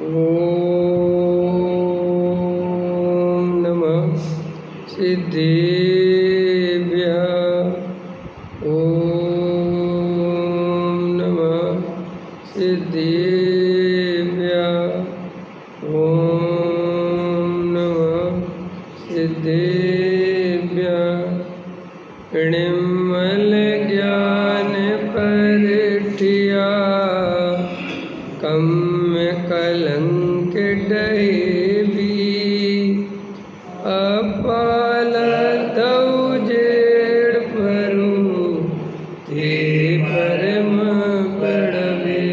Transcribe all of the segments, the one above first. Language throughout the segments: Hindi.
ओम नमः सिद्धेभ्यः। ओम नमः सिद्धेभ्यः। ओम नमः सिद्धेभ्यः। निर्मल ज्ञान परठिया कम्य कलंक डहेबी। अपाल दऊ जेड़ भरू ते परम बड़वे।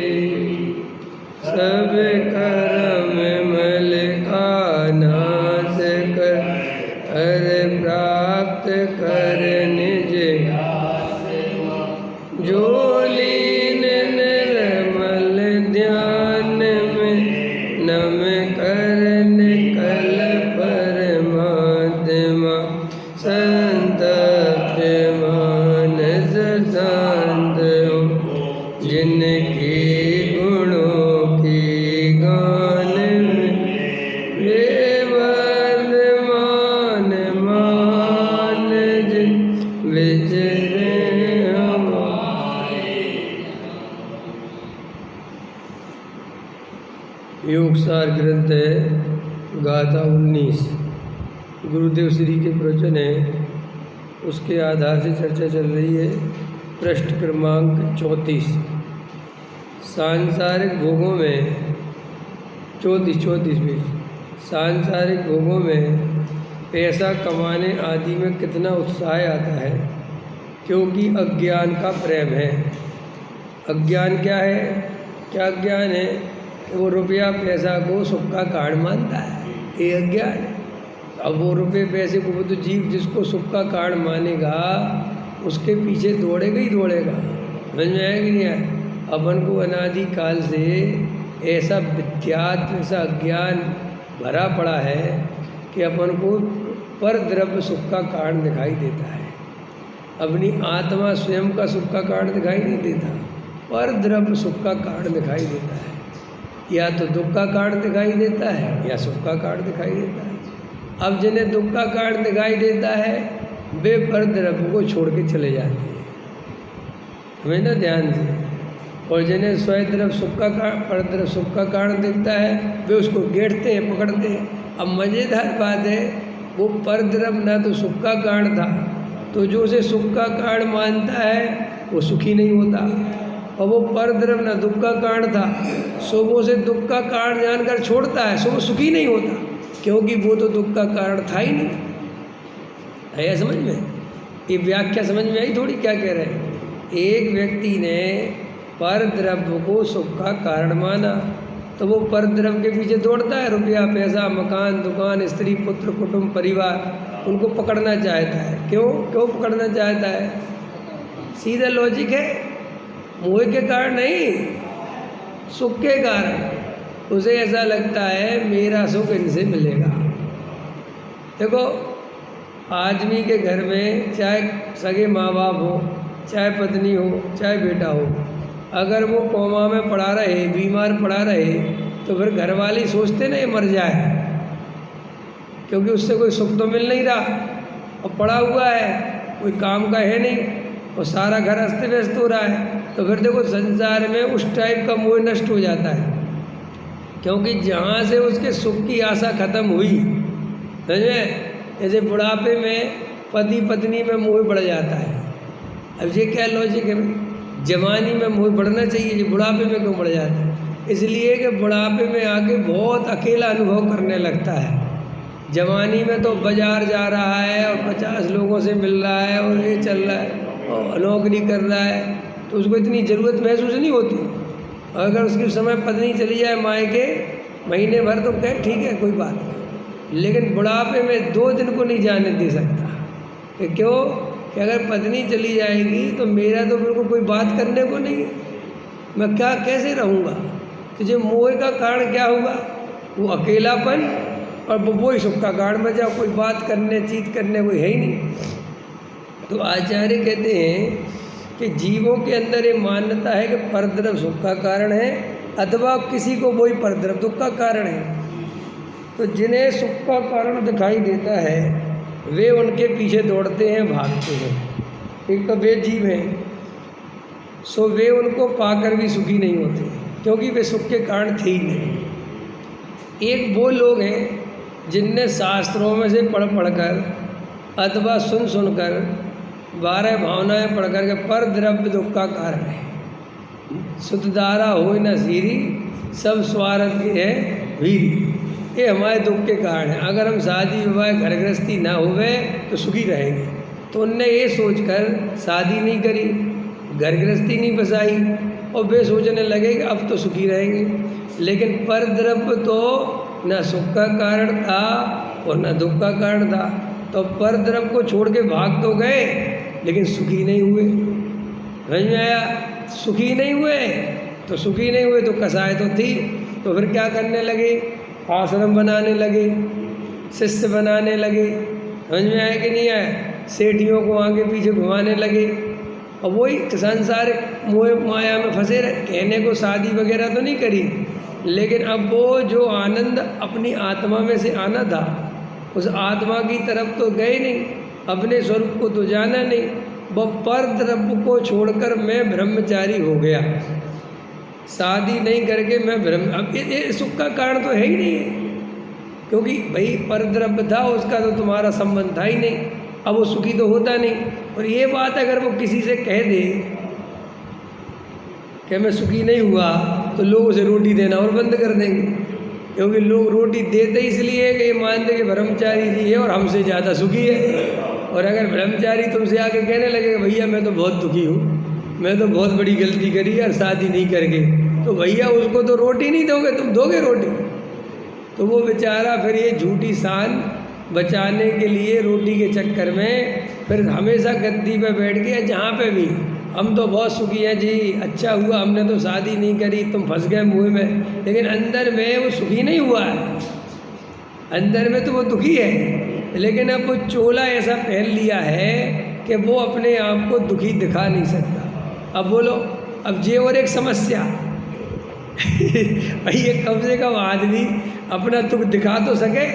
सब करम मल का नाश कर हर प्राप्त कर निज जो लीन निर्मल ध्यान में नम कर निकल परमात्मा संतप्य मानस शांत हो। जिनके गुणों की गान में वे वर्धमान मान जिन विचरे योगसार ग्रंथ है गाथा 19। गुरुदेव श्री के प्रवचन है, उसके आधार से चर्चा चल रही है। पृष्ठ क्रमांक 34। सांसारिक भोगों में 34 पेज। सांसारिक भोगों में पैसा कमाने आदि में कितना उत्साह आता है, क्योंकि अज्ञान का प्रेम है। अज्ञान क्या है? क्या अज्ञान है? वो रुपया पैसा को सुख का कारण मानता है, ये अज्ञान है। अब वो रुपये पैसे को, वो तो जीव जिसको सुख का कारण मानेगा उसके पीछे दौड़ेगा ही दौड़ेगा। समझ में आया कि नहीं आया? अपन को अनादि काल से ऐसा विद्यात, ऐसा अज्ञान भरा पड़ा है कि अपन को पर द्रव्य सुख का कारण दिखाई देता है। अपनी आत्मा स्वयं का सुख का कारण दिखाई नहीं देता, पर द्रव्य सुख का कारण दिखाई देता है। या तो दुख का कारण दिखाई देता है या सुख का कारण दिखाई देता है। अब जिन्हें दुख का कारण दिखाई देता है वे पर द्रव्य को छोड़ के चले जाते हैं, हमें ना ध्यान से। और जिन्हें स्वयं द्रव्य सुख का पर द्रव्य सुख का कारण दिखता है वे उसको गेड़ते हैं, पकड़ते हैं। अब मज़ेदार बात है, वो पर द्रव्य ना तो सुख का कारण था, तो जो उसे सुख का कारण मानता है वो सुखी नहीं होता। और वो पर द्रव्य ना दुख का कारण था, सो वो उसे दुख का कारण जानकर छोड़ता है, सो वो सुखी नहीं होता, क्योंकि वो तो दुख का कारण था ही नहीं। आया समझ में? ये व्याख्या समझ में आई थोड़ी क्या कह रहे हैं? एक व्यक्ति ने पर द्रव्य को सुख का कारण माना तो वो पर द्रव्य के पीछे दौड़ता है। रुपया पैसा मकान दुकान स्त्री पुत्र कुटुंब परिवार, उनको पकड़ना चाहता है। क्यों पकड़ना चाहता है? सीधा लॉजिक है, मोह के कारण नहीं, सुख के कारण। उसे ऐसा लगता है मेरा सुख इनसे मिलेगा। देखो, आदमी के घर में चाहे सगे माँ बाप हो, चाहे पत्नी हो, चाहे बेटा हो, अगर वो कोमा में पड़ा रहे, बीमार पड़ा रहे, तो फिर घर वाले सोचते ना ये मर जाए, क्योंकि उससे कोई सुख तो मिल नहीं रहा और पड़ा हुआ है, कोई काम का है नहीं और सारा घर अस्त व्यस्त हो रहा है। तो फिर देखो संसार में उस टाइप का मोह नष्ट हो जाता है, क्योंकि जहाँ से उसके सुख की आशा खत्म हुई, समझे? जैसे बुढ़ापे में पति पत्नी में मोह बढ़ जाता है। अब ये क्या लॉजिक है? जवानी में मोह बढ़ना चाहिए, ये बुढ़ापे में क्यों बढ़ जाता है? इसलिए कि बुढ़ापे में आके बहुत अकेला अनुभव करने लगता है। जवानी में तो बाजार जा रहा है और 50 लोगों से मिल रहा है और ये चल रहा है और नौकरी कर रहा है, तो उसको इतनी ज़रूरत महसूस नहीं होती। अगर उसके समय पत्नी चली जाए मायके महीने भर तो कहे ठीक है कोई बात नहीं, लेकिन बुढ़ापे में 2 दिन को नहीं जाने दे सकता। कि क्यों? कि अगर पत्नी चली जाएगी तो मेरा तो बिल्कुल कोई बात करने को नहीं है, मैं क्या कैसे रहूँगा? तो जो मोह का कारण क्या हुआ? वो अकेलापन, और वो ही सुख का कारण बचा, कोई बात करने चीत करने कोई है ही नहीं। तो आचार्य कहते हैं कि जीवों के अंदर ये मान्यता है कि परद्रव्य सुख का कारण है, अथवा किसी को वही परद्रव्य दुख का कारण है। तो जिन्हें सुख का कारण दिखाई देता है वे उनके पीछे दौड़ते हैं, भागते हैं। एक तो वे जीव हैं, सो वे उनको पाकर भी सुखी नहीं होते क्योंकि वे सुख के कारण थे ही नहीं। एक वो लोग हैं जिनने शास्त्रों में से पढ़ पढ़कर अथवा सुन सुनकर 12 भावनाएं पढ़ कर के पर द्रव्य दुख का कारण है। सुतधारा हो न सीरी सब स्वार्थ के है वीरी, ये हमारे दुख के कारण है। अगर हम शादी विवाह घर गृहस्थी ना होवे तो सुखी रहेंगे। तो उनने ये सोचकर शादी नहीं करी, घर गृहस्थी नहीं बसाई और वे सोचने लगे कि अब तो सुखी रहेंगे। लेकिन पर द्रव्य तो न सुख का कारण था और न दुख का कारण था। तो पर द्रव्य को छोड़ के भाग तो गए लेकिन सुखी नहीं हुए। समझ में आया? सुखी नहीं हुए तो सुखी नहीं हुए तो कसाय तो थी। तो फिर क्या करने लगे? आश्रम बनाने लगे, शिष्य बनाने लगे। समझ में आया कि नहीं आया? सेठियों को आगे पीछे घुमाने लगे और वही संसारिक मोह माया में फंसे रहे। कहने को शादी वगैरह तो नहीं करी, लेकिन अब वो जो आनंद अपनी आत्मा में से आना था उस आत्मा की तरफ तो गए नहीं, अपने स्वरूप को तो जाना नहीं। वो पर द्रव्य को छोड़कर मैं ब्रह्मचारी हो गया, शादी नहीं करके मैं ब्रह्म। अब ये सुख का कारण तो है ही नहीं है, क्योंकि भाई पर द्रव्य था उसका तो तुम्हारा संबंध था ही नहीं। अब वो सुखी तो होता नहीं। और ये बात अगर वो किसी से कह दे कि मैं सुखी नहीं हुआ तो लोग उसे रोटी देना और बंद कर देंगे, क्योंकि लोग रोटी देते इसलिए कि ये मानते कि ब्रह्मचारी जी है और हमसे ज़्यादा सुखी है। और अगर ब्रह्मचारी तुमसे आके कहने लगे भैया मैं तो बहुत दुखी हूँ, मैं तो बहुत बड़ी गलती करी यार शादी नहीं करके, तो भैया उसको तो रोटी नहीं दोगे, तुम दोगे रोटी? तो वो बेचारा फिर ये झूठी शान बचाने के लिए रोटी के चक्कर में फिर हमेशा गद्दी पे बैठ के जहाँ पे भी हम तो बहुत सुखी हैं जी, अच्छा हुआ हमने तो शादी नहीं करी, तुम फंस गए मुँह में। लेकिन अंदर में वो सुखी नहीं हुआ है, अंदर में तो वो दुखी है। लेकिन अब वो चोला ऐसा पहन लिया है कि वो अपने आप को दुखी दिखा नहीं सकता। अब बोलो, अब ये और एक समस्या भाई ये कम से कम आदमी अपना दुख दिखा तो सके,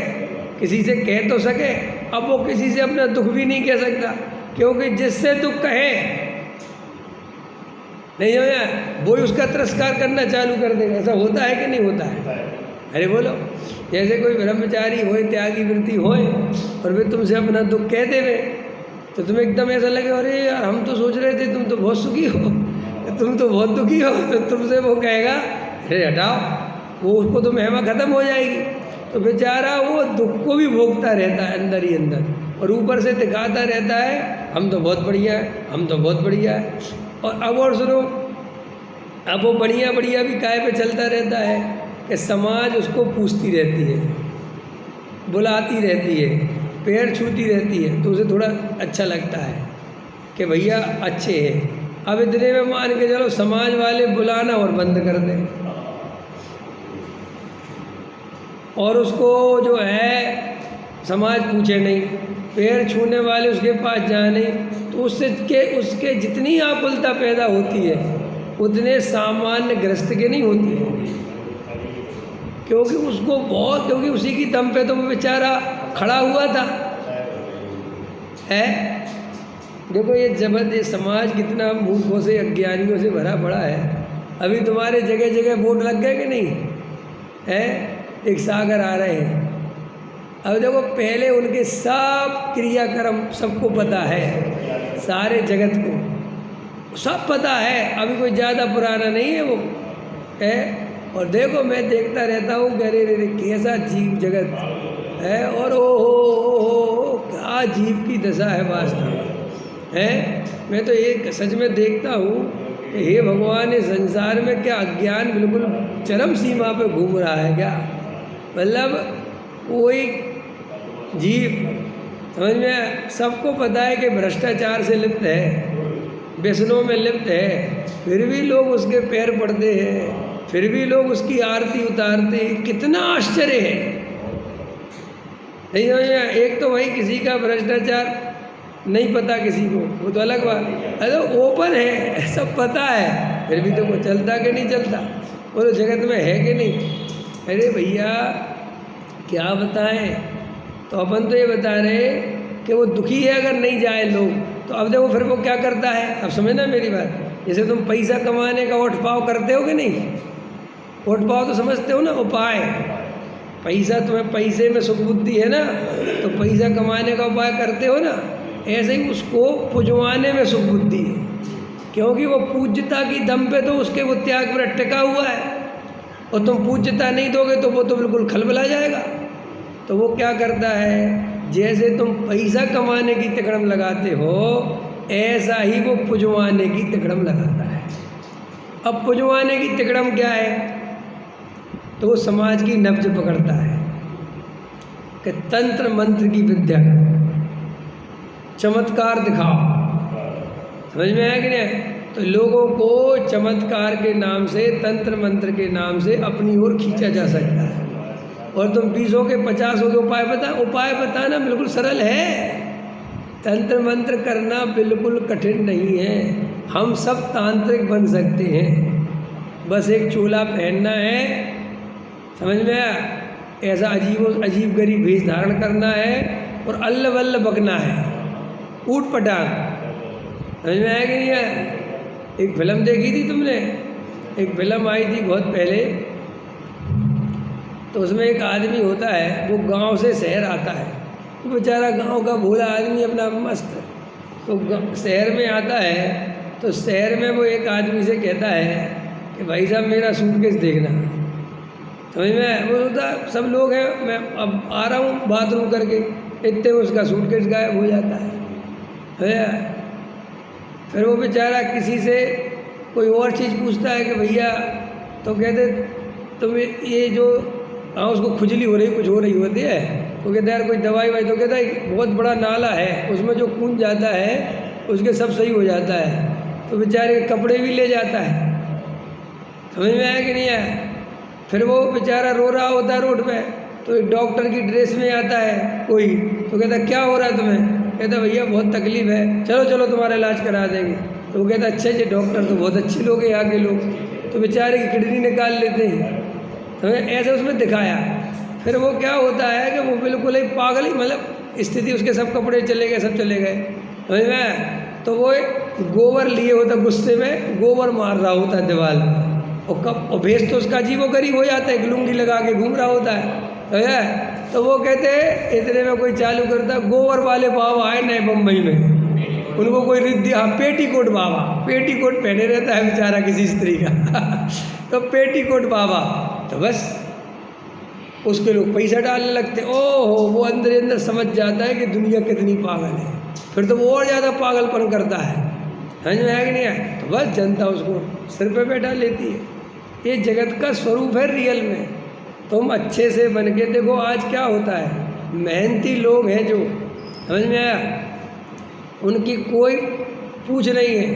किसी से कह तो सके। अब वो किसी से अपना दुख भी नहीं कह सकता, क्योंकि जिससे दुख कहे नहीं हो या वो उसका तिरस्कार करना चालू कर देगा। ऐसा होता है कि नहीं होता है? अरे बोलो, जैसे कोई ब्रह्मचारी होए, त्यागी वृत्ति होए और वे तुमसे अपना दुख कह देवे तो तुम्हें एकदम ऐसा लगे अरे यार हम तो सोच रहे थे तुम तो बहुत सुखी हो, तुम तो बहुत दुखी हो। तो तुमसे वो कहेगा अरे हटाओ, वो उसको तो महिमा खत्म हो जाएगी। तो बेचारा वो दुख को भी भोगता रहता है अंदर ही अंदर, और ऊपर से दिखाता रहता है हम तो बहुत बढ़िया है, हम तो बहुत बढ़िया है। और अब और सुनो, अब वो बढ़िया बढ़िया भी काय पे चलता रहता है कि समाज उसको पूछती रहती है, बुलाती रहती है, पैर छूती रहती है, तो उसे थोड़ा अच्छा लगता है कि भैया अच्छे हैं। अब इतने में मान के चलो समाज वाले बुलाना और बंद कर दें, और उसको जो है समाज पूछे नहीं, पैर छूने वाले उसके पास जाए नहीं, तो उसके जितनी आकुलता पैदा होती है उतने सामान्य ग्रस्त के नहीं होती है, क्योंकि उसको बहुत, क्योंकि उसी की दम पे तो वो बेचारा खड़ा हुआ था है। देखो ये जबरदस्त, ये समाज कितना मूर्खों से अज्ञानियों से भरा पड़ा है। अभी तुम्हारे जगह जगह बोर्ड लग गए कि नहीं है? एक सागर आ रहे हैं। अब देखो पहले उनके सब क्रियाक्रम सबको पता है, सारे जगत को सब पता है, अभी कोई ज़्यादा पुराना नहीं है वो है। और देखो मैं देखता रहता हूँ अरे रे कैसा जीव जगत है, और ओ क्या जीव की दशा है वास्तव है। मैं तो एक सच में देखता हूँ कि हे भगवान, इस संसार में क्या अज्ञान बिल्कुल चरम सीमा पे घूम रहा है क्या? मतलब कोई जीव समझ में, सबको पता है कि भ्रष्टाचार से लिप्त है, व्यसनों में लिप्त है, फिर भी लोग उसके पैर पड़ते हैं, फिर भी लोग उसकी आरती उतारते हैं। कितना आश्चर्य है नहीं समझ में? एक तो भाई किसी का भ्रष्टाचार नहीं पता किसी को, वो तो अलग बात, अरे ओपन है, सब पता है, फिर भी तो वो चलता कि नहीं चलता बोलो जगत में है कि नहीं? अरे भैया क्या बताएं, तो अपन तो ये बता रहे कि वो दुखी है अगर नहीं जाए लोग, तो अब देखो फिर वो क्या करता है। अब समझना मेरी बात, जैसे तुम पैसा कमाने का ओठ पाव करते हो कि नहीं, ओठ पाव तो समझते हो ना, उपाय। पैसा तुम्हें पैसे में सुख बुद्धि है ना, तो पैसा कमाने का उपाय करते हो ना, ऐसे ही उसको पुजवाने में सुख बुद्धि है, क्योंकि वो पूज्यता की दम पे तो उसके वो त्याग पर टिका हुआ है, और तुम पूज्यता नहीं दोगे तो वो तो बिल्कुल खलबला जाएगा। तो वो क्या करता है, जैसे तुम पैसा कमाने की तिकड़म लगाते हो, ऐसा ही वो पुजवाने की तिकड़म लगाता है। अब पुजवाने की तिकड़म क्या है, तो वो समाज की नब्ज पकड़ता है कि तंत्र मंत्र की विद्या करो, चमत्कार दिखाओ। समझ में आया कि नहीं? तो लोगों को चमत्कार के नाम से, तंत्र मंत्र के नाम से अपनी ओर खींचा जा सकता है। और तुम 20 के 50 के उपाय बताना बिल्कुल सरल है। तंत्र मंत्र करना बिल्कुल कठिन नहीं है, हम सब तांत्रिक बन सकते हैं, बस एक चोला पहनना है, समझ में आया? ऐसा अजीब गरीब भेष धारण करना है और अल्ल बल्ल बकना है, ऊट पटांग। समझ में आया कि नहीं आया? एक फिल्म देखी थी तुमने, एक फिल्म आई थी बहुत पहले, तो उसमें एक आदमी होता है, वो गांव से शहर आता है, वो बेचारा गांव का भोला आदमी अपना मस्त, तो शहर में आता है, तो शहर में वो एक आदमी से कहता है कि भाई साहब मेरा सूटकेस देखना। समझ में? वो होता सब लोग हैं, मैं अब आ रहा हूँ बाथरूम करके, इतने में उसका सूटकेस गायब हो जाता है। फिर वो बेचारा किसी से कोई और चीज़ पूछता है कि भैया, तो कहते तुम ये जो उसको खुजली हो रही, कुछ हो रही होती है, तो कहते यार कोई दवाई वाई, तो कहता है बहुत बड़ा नाला है, उसमें जो खून जाता है उसके सब सही हो जाता है। तो बेचारे के कपड़े भी ले जाता है। समझ में आया कि नहीं आया? फिर वो बेचारा रो रहा होता है रोड पे, तो एक डॉक्टर की ड्रेस में आता है कोई, तो कहता क्या हो रहा है तुम्हें? कहता भैया बहुत तकलीफ है, चलो चलो तुम्हारा इलाज करा देंगे। तो वो कहता अच्छा जी, डॉक्टर तो बहुत अच्छे लोग हैं यहाँ के लोग, तो बेचारे की किडनी निकाल लेते हैं। तो ऐसे उसमें दिखाया। फिर वो क्या होता है कि वो बिल्कुल ही पागल ही, मतलब स्थिति, उसके सब कपड़े चले गए, सब चले गए। समझ में? तो वो गोबर लिए होता, गुस्से में गोबर मार रहा होता है दीवार में, और भेष तो उसका अजीबो गरीब हो जाता है, लुंगी लगा के घूम रहा होता है। तो वो कहते हैं इतने में कोई चालू करता, गोबर वाले बाबा आए नए बम्बई में, उनको कोई रिद्धि, हाँ पेटीकोट बाबा, पेटीकोट पहने रहता है बेचारा किसी स्त्री का तो पेटीकोट बाबा, तो बस उसके लोग पैसा डालने लगते। ओहो, वो अंदर अंदर समझ जाता है कि दुनिया कितनी पागल है, फिर तो वो और ज़्यादा पागलपन करता है। समझ में आया कि नहीं आया? तो बस जनता उसको सिर पे बैठा लेती है। ये जगत का स्वरूप है रियल में। तुम अच्छे से बन के देखो आज क्या होता है, मेहनती लोग हैं जो, समझ में आया, उनकी कोई पूछ नहीं है,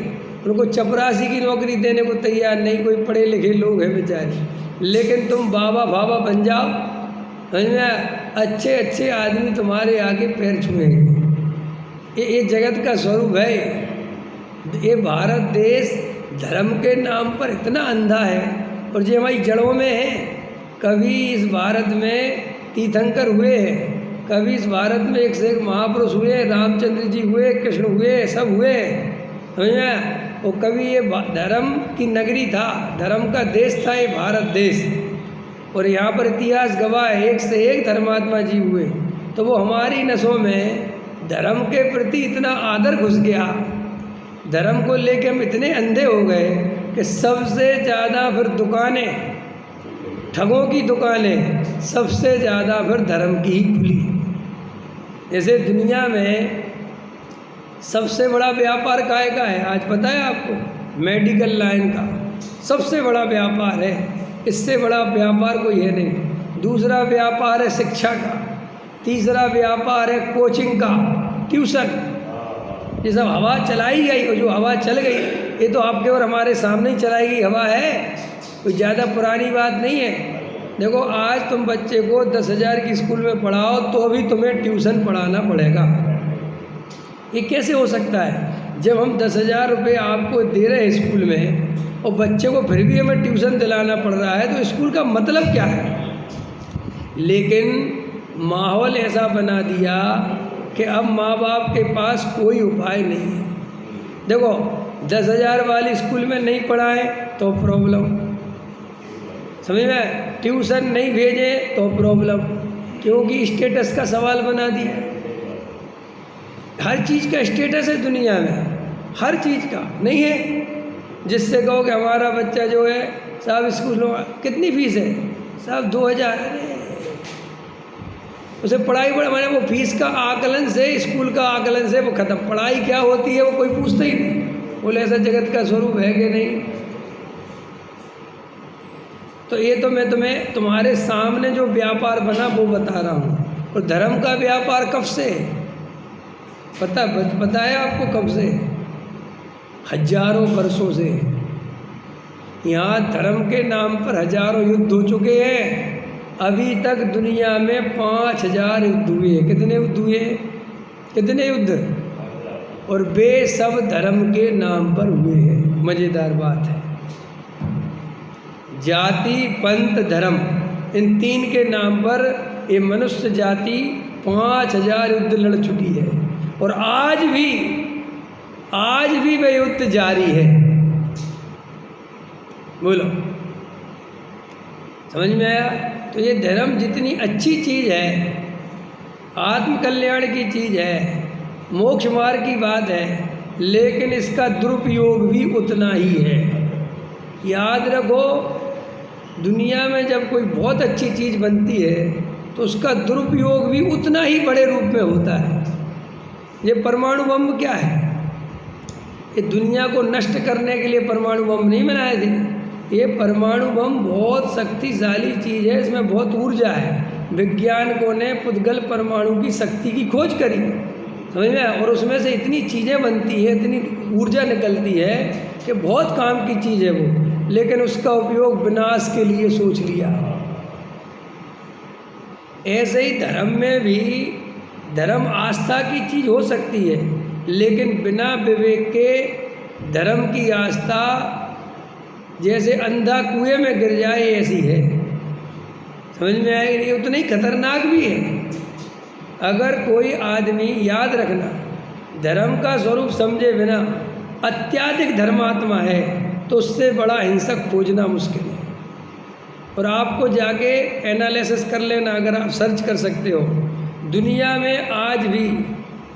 उनको चपरासी की नौकरी देने को तैयार नहीं, कोई पढ़े लिखे लोग हैं बेचारे, लेकिन तुम बाबा भाबा बन जाओ, समझ में आया, अच्छे अच्छे आदमी तुम्हारे आगे पैर छुएंगे। ये जगत का स्वरूप है। ये भारत देश धर्म के नाम पर इतना अंधा है, और जो हमारी जड़ों में है। कभी इस भारत में तीर्थंकर हुए हैं, कभी इस भारत में एक से एक महापुरुष हुए, रामचंद्र जी हुए, कृष्ण हुए, सब हुए, समझ में? और कभी ये धर्म की नगरी था, धर्म का देश था ये भारत देश, और यहाँ पर इतिहास गवाह है, एक से एक धर्मात्मा जी हुए। तो वो हमारी नसों में धर्म के प्रति इतना आदर घुस गया, धर्म को लेके हम इतने अंधे हो गए कि सबसे ज़्यादा फिर दुकानें, ठगों की दुकानें सबसे ज़्यादा फिर धर्म की ही खुली। जैसे दुनिया में सबसे बड़ा व्यापार काय का है आज पता है आपको? मेडिकल लाइन का सबसे बड़ा व्यापार है, इससे बड़ा व्यापार कोई है नहीं। दूसरा व्यापार है शिक्षा का, तीसरा व्यापार है कोचिंग का, ट्यूशन। ये सब हवा चलाई गई, और जो हवा चल गई ये तो आपके और हमारे सामने ही चलाई गई हवा है, कोई ज़्यादा पुरानी बात नहीं है। देखो आज तुम बच्चे को 10,000 की स्कूल में पढ़ाओ तो भी तुम्हें ट्यूशन पढ़ाना पड़ेगा। ये कैसे हो सकता है? जब हम 10,000 रुपये आपको दे रहे हैं स्कूल में, और बच्चे को फिर भी हमें ट्यूशन दिलाना पड़ रहा है, तो स्कूल का मतलब क्या है? लेकिन माहौल ऐसा बना दिया कि अब माँ बाप के पास कोई उपाय नहीं है। देखो 10,000 वाली स्कूल में नहीं पढ़ाएं तो प्रॉब्लम, समझ में, ट्यूशन नहीं भेजे तो प्रॉब्लम, क्योंकि स्टेटस का सवाल बना दिया। हर चीज़ का स्टेटस है दुनिया में, हर चीज़ का नहीं है। जिससे कहो कि हमारा बच्चा जो है साहब स्कूलों कितनी फीस है साहब 2,000, अरे उसे पढ़ाई बड़ा, मैंने वो फीस का आकलन से, स्कूल का आकलन से वो ख़त्म। पढ़ाई क्या होती है वो कोई पूछता ही नहीं, बोले ऐसा जगत का स्वरूप है कि नहीं। तो ये तो मैं तुम्हें तुम्हारे सामने जो व्यापार बना वो बता रहा हूँ। और धर्म का व्यापार कब से पता है आपको? कब से? हजारों वर्षों से। यहाँ धर्म के नाम पर हजारों युद्ध हो चुके हैं। अभी तक दुनिया में 5,000 युद्ध हुए। कितने युद्ध हुए? कितने युद्ध? और वे सब धर्म के नाम पर हुए हैं। मज़ेदार बात है, जाति पंथ धर्म, इन तीन के नाम पर ये मनुष्य जाति 5,000 युद्ध लड़ चुकी है। और आज भी वह युद्ध जारी है। बोलो, समझ में आया? तो ये धर्म जितनी अच्छी चीज़ है, आत्म कल्याण की चीज़ है, मोक्ष मार्ग की बात है, लेकिन इसका दुरुपयोग भी उतना ही है। याद रखो, दुनिया में जब कोई बहुत अच्छी चीज़ बनती है तो उसका दुरुपयोग भी उतना ही बड़े रूप में होता है। ये परमाणु बम क्या है? ये दुनिया को नष्ट करने के लिए परमाणु बम नहीं बनाए थे। ये परमाणु बम बहुत शक्तिशाली चीज़ है, इसमें बहुत ऊर्जा है। वैज्ञानिकों ने पुद्गल परमाणु की शक्ति की खोज करी, समझ में, और उसमें से इतनी चीज़ें बनती है, इतनी ऊर्जा निकलती है कि बहुत काम की चीज़ है वो, लेकिन उसका उपयोग विनाश के लिए सोच लिया। ऐसे ही धर्म में भी, धर्म आस्था की चीज़ हो सकती है, लेकिन बिना विवेक के धर्म की आस्था जैसे अंधा कुएं में गिर जाए ऐसी है। समझ में आएगी? नहीं, उतना ही खतरनाक भी है। अगर कोई आदमी, याद रखना, धर्म का स्वरूप समझे बिना अत्याधिक धर्मात्मा है तो उससे बड़ा हिंसक खोजना मुश्किल है। और आपको जाके एनालिसिस कर लेना, अगर आप सर्च कर सकते हो, दुनिया में आज भी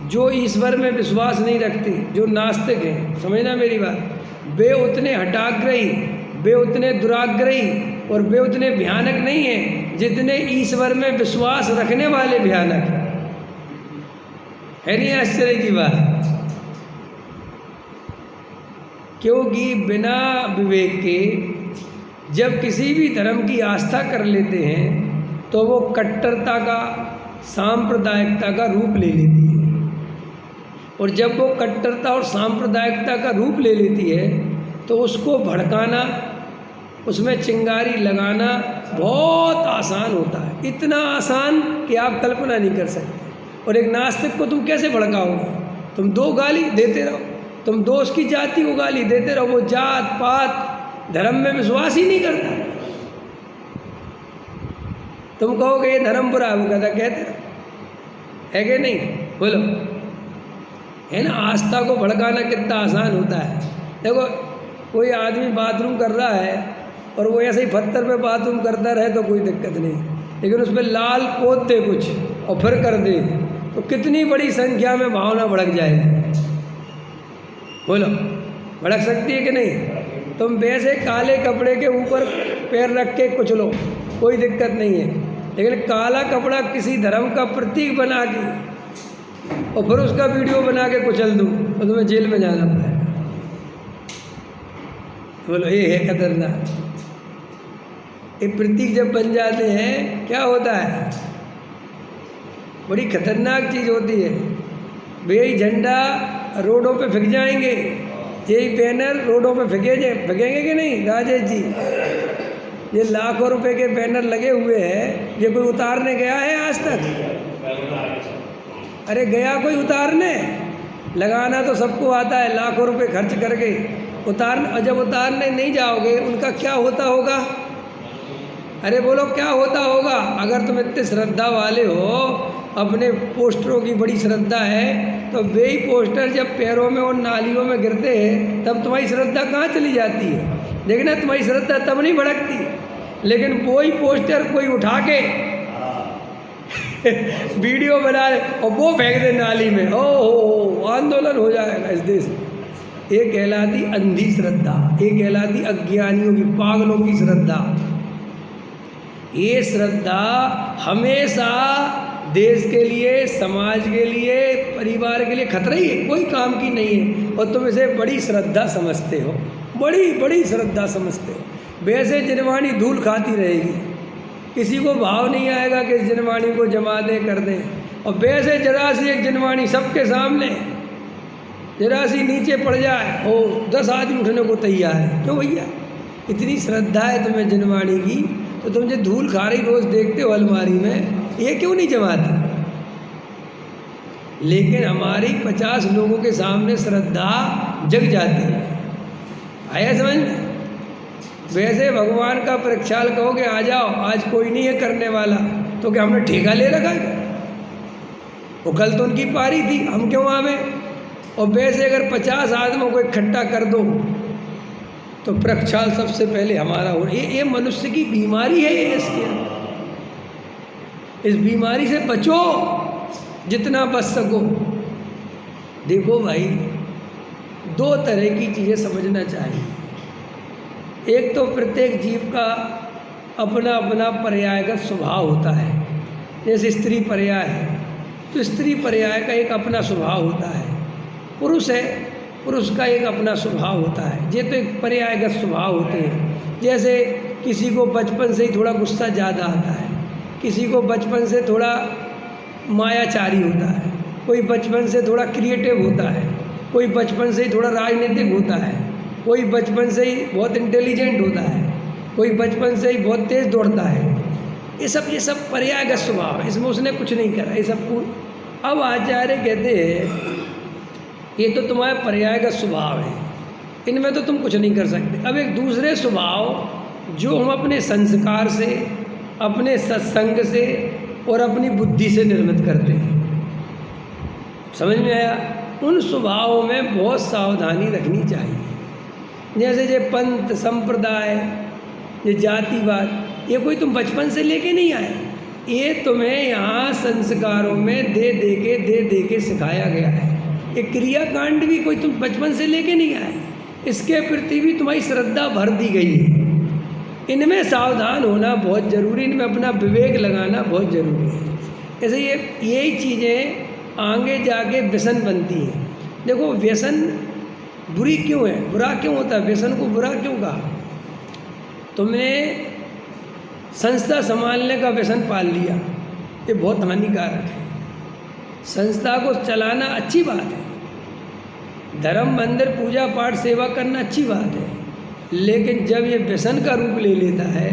जो ईश्वर में विश्वास नहीं रखते, जो नास्तिक हैं, समझना मेरी बात, वे उतने हठाग्रही, वे उतने दुराग्रही और वे उतने भयानक नहीं हैं जितने ईश्वर में विश्वास रखने वाले भयानक हैं। है नहीं आश्चर्य की बात? क्योंकि बिना विवेक के जब किसी भी धर्म की आस्था कर लेते हैं तो वो कट्टरता का, सांप्रदायिकता का रूप ले लेती है। और जब वो कट्टरता और सांप्रदायिकता का रूप ले लेती है तो उसको भड़काना, उसमें चिंगारी लगाना बहुत आसान होता है, इतना आसान कि आप कल्पना नहीं कर सकते। और एक नास्तिक को तुम कैसे भड़काओगे? तुम दो गाली देते रहो, तुम दो उसकी जाति को गाली देते रहो, वो जात पात धर्म में विश्वास ही नहीं करता। तुम कहोगे ये धर्म बुरा है, वो कहते रहो, है कि नहीं? बोलो, है ना? आस्था को भड़काना कितना आसान होता है। देखो, कोई आदमी बाथरूम कर रहा है और वो ऐसे ही पत्थर पे बाथरूम करता रहे तो कोई दिक्कत नहीं, लेकिन उस पर लाल पोत दे कुछ और फिर कर दे तो कितनी बड़ी संख्या में भावना भड़क जाएगी। बोलो, भड़क सकती है कि नहीं? तुम वैसे काले कपड़े के ऊपर पैर रख के कुछ लो, कोई दिक्कत नहीं है, लेकिन काला कपड़ा किसी धर्म का प्रतीक बना के और फिर उसका वीडियो बना के कुचल दूँ तो तुम्हें जेल में जाना पड़ेगा। बोलो, ये है खतरनाक। ये प्रतीक जब बन जाते हैं क्या होता है? बड़ी खतरनाक चीज़ होती है। यही झंडा रोडों पे फेंक जाएंगे, यही बैनर रोडों पे फेंकेंगे कि नहीं राजेश जी? ये लाखों रुपए के बैनर लगे हुए हैं, ये कोई उतारने गया है आज तक? अरे गया कोई उतारने? लगाना तो सबको आता है, लाखों रुपए खर्च करके जब उतारने नहीं जाओगे उनका क्या होता होगा? अरे बोलो क्या होता होगा? अगर तुम इतने श्रद्धा वाले हो, अपने पोस्टरों की बड़ी श्रद्धा है, तो वे ही पोस्टर जब पैरों में और नालियों में गिरते हैं तब तुम्हारी श्रद्धा कहाँ चली जाती है? देखना तुम्हारी श्रद्धा तब नहीं भड़कती, लेकिन वही पोस्टर कोई उठा के वीडियो बना ले और वो फेंक दे नाली में, हो आंदोलन हो जाएगा इस देश में। ये कहलाती अंधी श्रद्धा, ये कहलाती अज्ञानियों की, पागलों की श्रद्धा। ये श्रद्धा हमेशा देश के लिए, समाज के लिए, परिवार के लिए खतरा ही है, कोई काम की नहीं है। और तुम इसे बड़ी श्रद्धा समझते हो, बड़ी बड़ी श्रद्धा समझते हो। वैसे जिनवाणी धूल खाती रहेगी, किसी को भाव नहीं आएगा कि इस जिनवाणी को जमा दें, कर दें। और वैसे जरा सी एक जिनवाणी सबके सामने, जरा सी नीचे पड़ जाए हो 10 आदमी उठने को तैयार है। क्यों भैया? इतनी श्रद्धा है तुम्हें जिनवाणी की, तो तुम जो धूल खा रही रोज़ देखते हो अलमारी में, ये क्यों नहीं जमाते? लेकिन हमारी 50 लोगों के सामने श्रद्धा जग जाती है। आया समझ में? वैसे भगवान का परीक्षाल कहोगे आ जाओ, आज कोई नहीं है करने वाला, तो क्या हमने ठेका ले रखा है? वो कल तो उनकी पारी थी, हम क्यों आवे? और वैसे अगर 50 आदमियों को इकट्ठा कर दो तो प्रक्षाल सबसे पहले हमारा हो। ये मनुष्य की बीमारी है, ये इसके अंदर। इस बीमारी से बचो जितना बच सको। देखो भाई, 2 तरह की चीज़ें समझना चाहिए। एक तो प्रत्येक जीव का अपना अपना पर्यायगत स्वभाव होता है। जैसे स्त्री पर्याय है, तो स्त्री पर्याय का एक अपना स्वभाव होता है। पुरुष है, पुरुष का एक अपना स्वभाव होता है। ये तो एक पर्यायगत स्वभाव होते हैं। जैसे किसी को बचपन से ही थोड़ा गुस्सा ज़्यादा आता है, किसी को बचपन से थोड़ा मायाचारी होता है, कोई बचपन से थोड़ा क्रिएटिव होता है, कोई बचपन से ही थोड़ा राजनीतिक होता है, कोई बचपन से ही बहुत इंटेलिजेंट होता है, कोई बचपन से ही बहुत तेज़ दौड़ता है। ये सब पर्यायगत स्वभाव है, इसमें उसने कुछ नहीं करा, ये सब कुछ। अब आचार्य कहते हैं ये तो तुम्हारा पर्यायगत स्वभाव है, इनमें तो तुम कुछ नहीं कर सकते। अब एक दूसरे स्वभाव जो हम अपने संस्कार से, अपने सत्संग से और अपनी बुद्धि से निर्मित करते हैं, समझ में आया? उन स्वभावों में बहुत सावधानी रखनी चाहिए। जैसे ये पंथ संप्रदाय, ये जातिवाद, ये कोई तुम बचपन से लेके नहीं आए, ये तुम्हें यहाँ संस्कारों में दे दे के सिखाया गया है। ये क्रियाकांड भी कोई तुम बचपन से लेके नहीं आए, इसके प्रति भी तुम्हारी श्रद्धा भर दी गई है। इनमें सावधान होना बहुत ज़रूरी, इनमें अपना विवेक लगाना बहुत ज़रूरी है। ऐसे यही चीज़ें आगे जाके व्यसन बनती हैं। देखो व्यसन बुरी क्यों है, बुरा क्यों होता है? व्यसन को बुरा क्यों कहा? तुमने संस्था संभालने का व्यसन पाल लिया, ये बहुत हानिकारक है। संस्था को चलाना अच्छी बात है, धर्म मंदिर पूजा पाठ सेवा करना अच्छी बात है, लेकिन जब ये व्यसन का रूप ले लेता है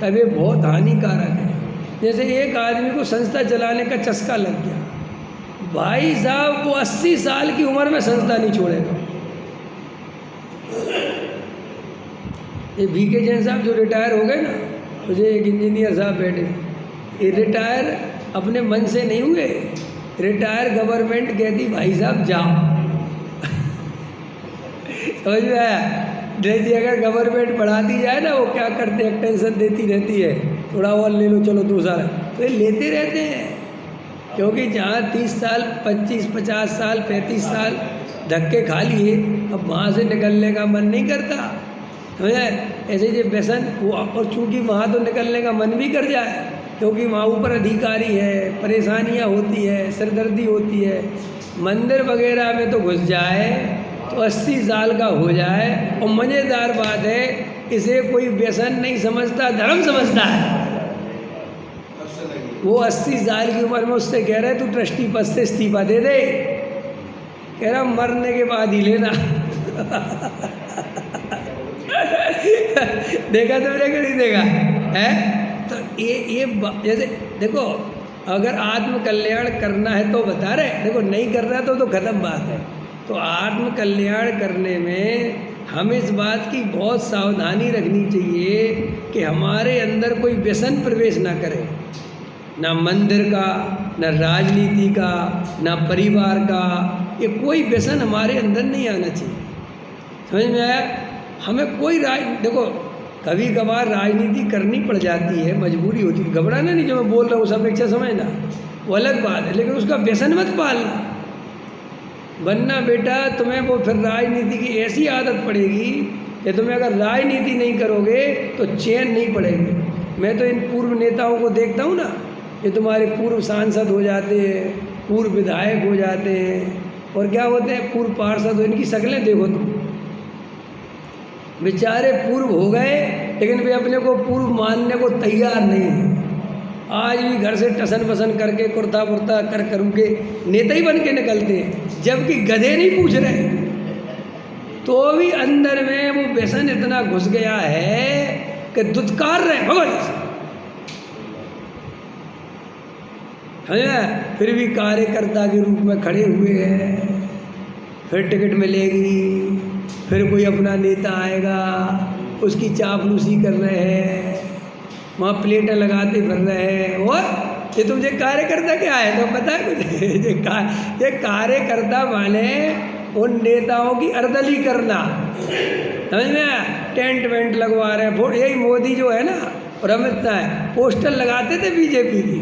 तब ये बहुत हानिकारक है। जैसे एक आदमी को संस्था चलाने का चस्का लग गया, भाई साहब वो 80 साल की उम्र में संस्था नहीं छोड़ेगा। ये VK जैन साहब जो रिटायर हो गए ना, मुझे एक इंजीनियर साहब बैठे, ये रिटायर अपने मन से नहीं हुए, रिटायर गवर्नमेंट कहती भाई साहब जाओ। समझ में आया? जैसे अगर गवर्नमेंट बढ़ाती जाए ना, वो क्या करते हैं, टेंशन देती रहती है, थोड़ा और ले लो, चलो दूसरा, तो ये लेते रहते हैं। क्योंकि जहाँ 30 साल 25 50 साल 35 साल धक्के खा लिए, अब वहाँ से निकलने का मन नहीं करता। समझे? ऐसे जो व्यसन वो, और चूँकि वहाँ तो निकलने का मन भी कर जाए, क्योंकि वहाँ ऊपर अधिकारी है, परेशानियाँ होती है, सिरदर्दी होती है, मंदिर वगैरह में तो घुस जाए तो 80 साल का हो जाए। और मज़ेदार बात है, इसे कोई व्यसन नहीं समझता, धर्म समझता है। वो 80 साल की उम्र में उससे कह रहे तू ट्रस्टी पद से इस्तीफा दे दे, कह रहा मरने के बाद ही लेना। देखा तुमने कि नहीं देखा है? तो ये जैसे देखो, अगर आत्म कल्याण करना है तो बता रहे, देखो नहीं करना तो ख़त्म बात है। तो आत्म कल्याण करने में हमें इस बात की बहुत सावधानी रखनी चाहिए कि हमारे अंदर कोई व्यसन प्रवेश ना करे, ना मंदिर का, ना राजनीति का, ना परिवार का। ये कोई व्यसन हमारे अंदर नहीं आना चाहिए। समझ में आया? हमें कोई देखो, कभी कभार राजनीति करनी पड़ जाती है, मजबूरी होती है, घबराना नहीं, जो मैं बोल रहा हूँ सब अपेक्षा समझना, वो अलग बात है, लेकिन उसका व्यसन मत पालना। वरना बेटा तुम्हें वो फिर राजनीति की ऐसी आदत पड़ेगी कि तुम्हें अगर राजनीति नहीं करोगे तो चैन नहीं पड़ेगी। मैं तो इन पूर्व नेताओं को देखता हूँ ना, ये तुम्हारे पूर्व सांसद हो जाते हैं, पूर्व विधायक हो जाते हैं, और क्या होते हैं, पूर्व पार्षद हो, इनकी शक्लें देखो तुम। बेचारे पूर्व हो गए लेकिन वे अपने को पूर्व मानने को तैयार नहीं है। आज भी घर से टसन बसन करके कुर्ता पुर्ता कर के नेता ही बन के निकलते हैं, जबकि गधे नहीं पूछ रहे। तो भी अंदर में वो व्यसन इतना घुस गया है कि दुत्कार रहे भगवान, है फिर भी कार्यकर्ता के रूप में खड़े हुए हैं। फिर टिकट मिलेगी, फिर कोई अपना नेता आएगा, उसकी चापलूसी कर रहे हैं, वहाँ प्लेटें लगाते फिर रहे हैं। और ये तुझे कार्यकर्ता क्या है तो पता है कुछ? ये कार्यकर्ता माने उन नेताओं की अर्दली करना, समझ में आया? टेंट वेंट लगवा रहे हैं, वोट। यही मोदी जो है ना और अमित शाह पोस्टर लगाते थे बीजेपी की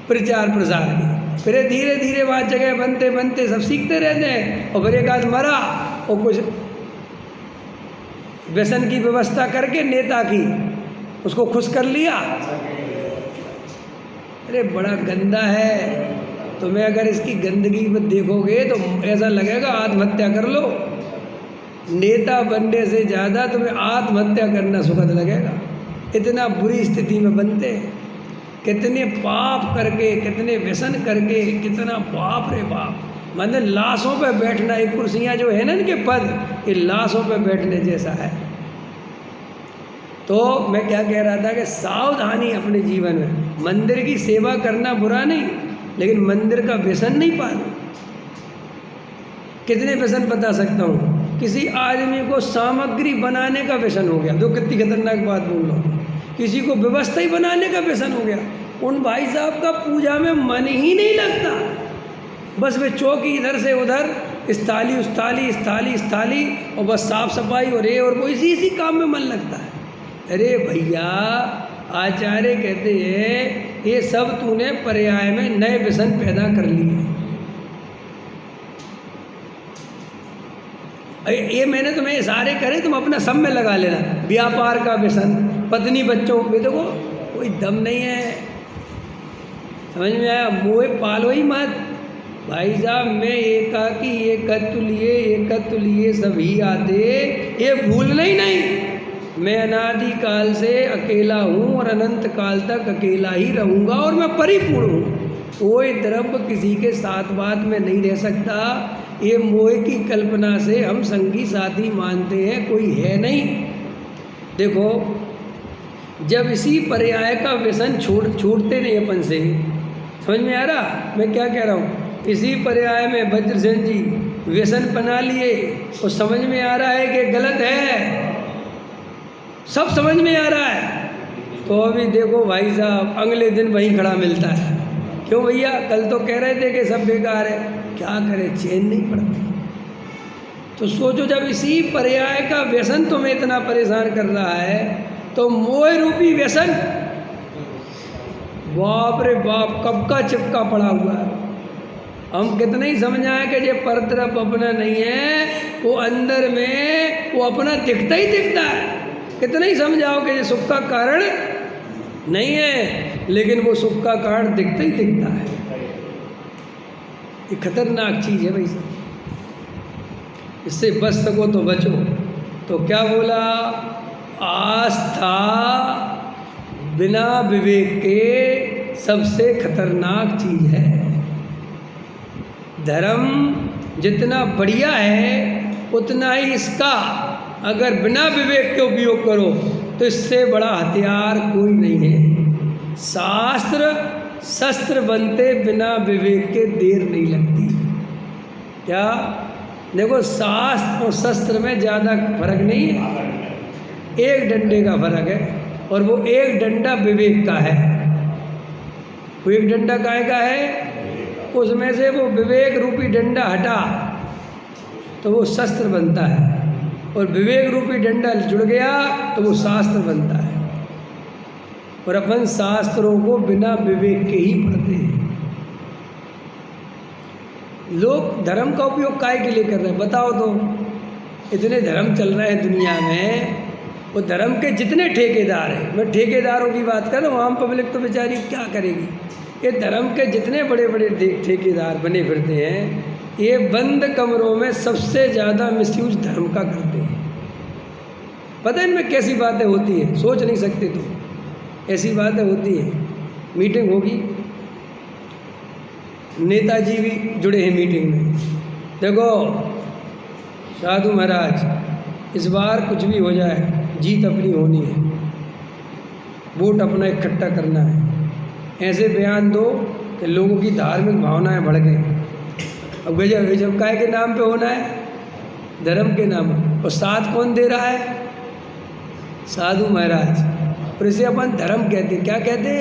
प्रचार प्रसार की, फिर धीरे धीरे वहाँ जगह बनते बनते सब सीखते रहते हैं, और फिर एक आध मरा और कुछ व्यसन की व्यवस्था करके नेता की उसको खुश कर लिया। अरे बड़ा गंदा है। तुम्हें अगर इसकी गंदगी में देखोगे तो ऐसा लगेगा आत्महत्या कर लो। नेता बनने से ज़्यादा तुम्हें आत्महत्या करना सुखद लगेगा, इतना बुरी स्थिति में बनते हैं। कितने पाप करके, कितने व्यसन करके, कितना बाप रे बाप, मतलब लाशों पे बैठना। ये कुर्सियाँ जो है ना इनके पद, ये लाशों पे बैठने जैसा है। तो मैं क्या कह रहा था कि सावधानी अपने जीवन में। मंदिर की सेवा करना बुरा नहीं, लेकिन मंदिर का व्यसन नहीं पालना। कितने व्यसन बता सकता हूँ। किसी आदमी को सामग्री बनाने का व्यसन हो गया, जो कितनी खतरनाक बात बोल रहा हूँ। किसी को व्यवस्था ही बनाने का व्यसन हो गया। उन भाई साहब का पूजा में मन ही नहीं लगता, बस वे चौकी इधर से उधर, इस थाली उस थाली, इस थाली इस थाली, और बस साफ सफाई और ये और वो, इसी काम में मन लगता है। अरे भैया, आचार्य कहते हैं ये सब तूने पर्याय में नए व्यसन पैदा कर लिए। ये मैंने तुम्हें इशारे करे, तुम अपना सब में लगा लेना। व्यापार का व्यसन, पत्नी बच्चों में देखो कोई दम नहीं है, समझ में आया? मोह पालो ही मत भाई साहब। मैं एकाकी एकत्व लिए सभी आते, ये भूलना ही नहीं। मैं अनादि काल से अकेला हूँ और अनंत काल तक अकेला ही रहूँगा, और मैं परिपूर्ण हूँ। कोई द्रव्य किसी के साथ बात में नहीं रह सकता। ये मोह की कल्पना से हम संगी साथी मानते हैं, कोई है नहीं। देखो, जब इसी पर्याय का व्यसन छोड़ते नहीं अपन से, समझ में आ रहा मैं क्या कह रहा हूँ? इसी पर्याय में वज्रसेन जी व्यसन बना लिए, और समझ में आ रहा है कि गलत है, सब समझ में आ रहा है। तो अभी देखो भाई साहब, अगले दिन वहीं खड़ा मिलता है। क्यों भैया? कल तो कह रहे थे कि सब बेकार है। क्या करें, चैन नहीं पड़ती। तो सोचो, जब इसी पर्याय का व्यसन तुम्हें इतना परेशान कर रहा है, तो मोह रूपी व्यसन बाप रे बाप कब का चिपका पड़ा हुआ है। हम कितना ही समझाएं कि ये पर तरफ अपना नहीं है, वो अंदर में वो अपना दिखता ही दिखता है। कितना ही समझाओ कि ये सुख का कारण नहीं है, लेकिन वो सुख का कारण दिखता ही दिखता है। ये खतरनाक चीज़ है भाई साहब, इससे बच सको तो बचो। तो क्या बोला? आस्था बिना विवेक के सबसे खतरनाक चीज़ है। धर्म जितना बढ़िया है, उतना ही इसका अगर बिना विवेक के उपयोग करो तो इससे बड़ा हथियार कोई नहीं है। शास्त्र शस्त्र बनते बिना विवेक के देर नहीं लगती। क्या? देखो शास्त्र और शस्त्र में ज़्यादा फर्क नहीं है, एक डंडे का फर्क है, और वो एक डंडा विवेक का है। वो एक डंडा काहे का है? उसमें से वो विवेक रूपी डंडा हटा तो वो शस्त्र बनता है, और विवेक रूपी डंडा जुड़ गया तो वो शास्त्र बनता है। और अपन शास्त्रों को बिना विवेक के ही पढ़ते हैं। लोग धर्म का उपयोग काहे के लिए कर रहे हैं बताओ तो? इतने धर्म चल रहे हैं दुनिया में, वो धर्म के जितने ठेकेदार हैं, मैं ठेकेदारों की बात कर रहा हूँ, आम पब्लिक तो बेचारी क्या करेगी। ये धर्म के जितने बड़े बड़े ठेकेदार बने फिरते हैं, ये बंद कमरों में सबसे ज़्यादा मिसयूज धर्म का करते हैं। पता है इनमें कैसी बातें होती हैं, सोच नहीं सकते तुम। ऐसी बातें होती हैं, मीटिंग होगी, नेताजी भी जुड़े हैं मीटिंग में। देखो साधु महाराज, इस बार कुछ भी हो जाए जीत अपनी होनी है, वोट अपना इकट्ठा करना है। ऐसे बयान दो कि लोगों की धार्मिक भावनाएं बढ़ गई। अब गजब काय के नाम पे होना है? धर्म के नाम। और साथ कौन दे रहा है? साधु महाराज। और इसे अपन धर्म कहते। क्या कहते?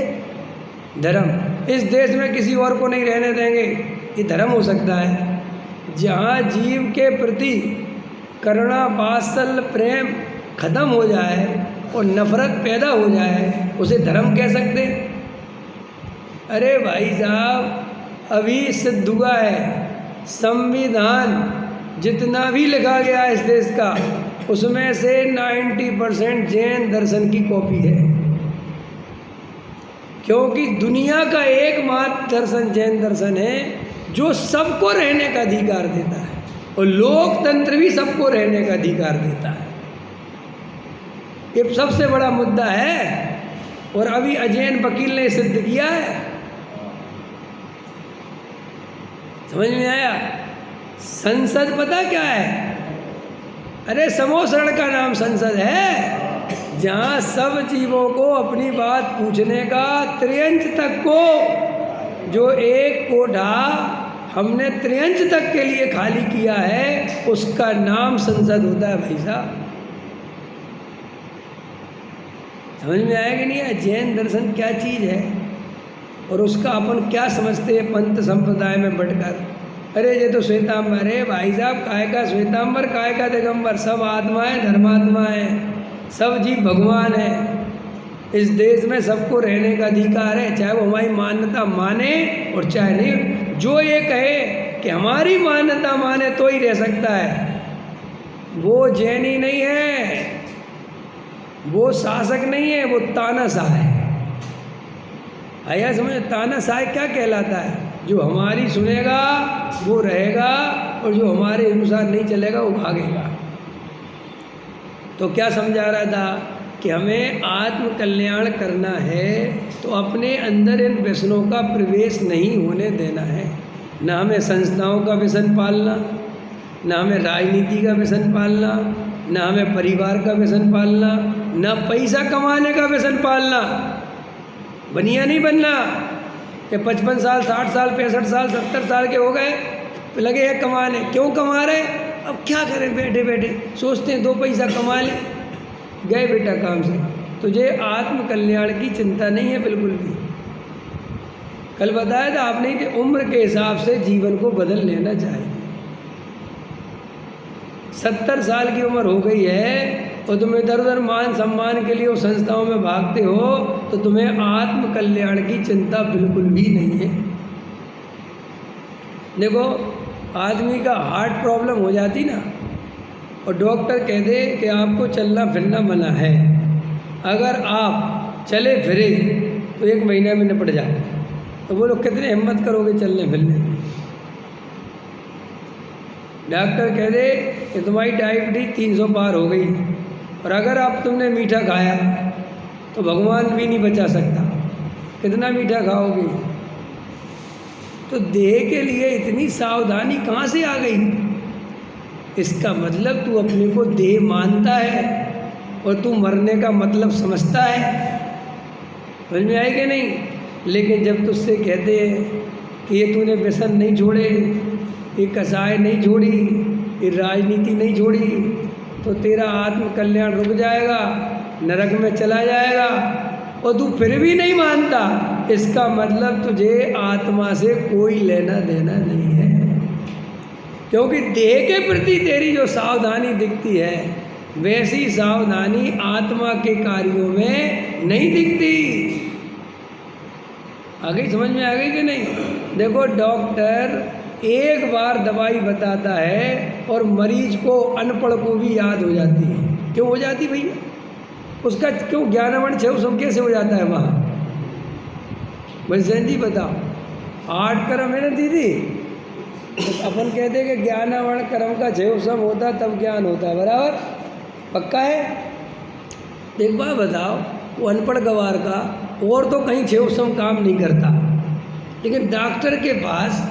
धर्म। इस देश में किसी और को नहीं रहने देंगे, ये धर्म हो सकता है? जहाँ जीव के प्रति करुणा, वात्सल्य, प्रेम खत्म हो जाए और नफरत पैदा हो जाए, उसे धर्म कह सकते? अरे भाई साहब, अभी सिद्ध हुआ है, संविधान जितना भी लिखा गया है इस देश का, उसमें से 90% जैन दर्शन की कॉपी है। क्योंकि दुनिया का एकमात्र दर्शन जैन दर्शन है जो सबको रहने का अधिकार देता है, और लोकतंत्र भी सबको रहने का अधिकार देता है। ये सबसे बड़ा मुद्दा है, और अभी अजैन वकील ने सिद्ध किया है। समझ में आया? संसद पता क्या है? अरे समोसरण का नाम संसद है, जहाँ सब जीवों को अपनी बात पूछने का त्रियंच तक को, जो एक कोठा हमने त्रियंच तक के लिए खाली किया है, उसका नाम संसद होता है भाई साहब। समझ में आया कि नहीं है? जैन दर्शन क्या चीज़ है, और उसका अपन क्या समझते हैं पंथ संप्रदाय में बंटकर। अरे ये तो श्वेतांबर है भाई साहब, काय का श्वेतांबर, काय का दिगंबर, सब आत्माएं धर्मात्माएं, सब जीव भगवान है। इस देश में सबको रहने का अधिकार है, चाहे वो हमारी मान्यता माने और चाहे नहीं। जो ये कहे कि हमारी मान्यता माने तो ही रह सकता है, वो जैनी नहीं है, वो शासक नहीं है, वो तानाशाह है। आया समझ? तानाशाह क्या कहलाता है? जो हमारी सुनेगा वो रहेगा, और जो हमारे अनुसार नहीं चलेगा वो भागेगा। तो क्या समझा रहा था कि हमें आत्म कल्याण करना है तो अपने अंदर इन व्यसनों का प्रवेश नहीं होने देना है। न हमें संस्थाओं का व्यसन पालना, न हमें राजनीति का व्यसन पालना, न हमें परिवार का व्यसन पालना, न पैसा कमाने का व्यसन पालना। बनिया नहीं बनना कि 55 साल, 60 साल, 65 साल, 70 साल के हो गए तो लगे हैं कमाने। क्यों कमा रहे? अब क्या करें, बैठे बैठे सोचते हैं 2 पैसा कमा लें, गए बेटा काम से। तुझे आत्म कल्याण की चिंता नहीं है बिल्कुल भी। कल बताया था आपने कि उम्र के हिसाब से जीवन को बदल लेना चाहिए। 70 साल की उम्र हो गई है और तुम इधर उधर मान सम्मान के लिए उस संस्थाओं में भागते हो, तो तुम्हें आत्म कल्याण की चिंता बिल्कुल भी नहीं है। देखो, आदमी का हार्ट प्रॉब्लम हो जाती ना, और डॉक्टर कह दे कि आपको चलना फिरना मना है, अगर आप चले फिरे तो 1 महीने में निपट जाए, तो वो लोग कितने हिम्मत करोगे चलने फिरने की। डॉक्टर कह दे कि तुम्हारी डायबिटीज 300 पार हो गई, और अगर आप तुमने मीठा खाया तो भगवान भी नहीं बचा सकता, कितना मीठा खाओगे। तो देह के लिए इतनी सावधानी कहाँ से आ गई? इसका मतलब तू अपने को देह मानता है और तू मरने का मतलब समझता है। समझ में आए कि नहीं? लेकिन जब तुझसे कहते हैं कि ये तूने व्यसन नहीं छोड़े, ये कसाय नहीं छोड़ी, ये राजनीति नहीं छोड़ी तो तेरा आत्म कल्याण रुक जाएगा, नरक में चला जाएगा। और तू फिर भी नहीं मानता, इसका मतलब तुझे आत्मा से कोई लेना देना नहीं है, क्योंकि देह के प्रति तेरी जो सावधानी दिखती है वैसी सावधानी आत्मा के कार्यों में नहीं दिखती। आ गई समझ में? आ गई कि नहीं? देखो, डॉक्टर एक बार दवाई बताता है और मरीज को, अनपढ़ को भी याद हो जाती है। क्यों हो जाती भैया? उसका क्यों ज्ञानवण सब कैसे हो जाता है वहाँ? बलसेन जी बताओ। 8 कर्म है ना दीदी, तो अपन कहते हैं कि ज्ञानवण कर्म का सम होता तब ज्ञान होता है, बराबर? पक्का है? एक बार बताओ, वो अनपढ़ गवार का और तो कहीं सम काम नहीं करता, लेकिन डॉक्टर के पास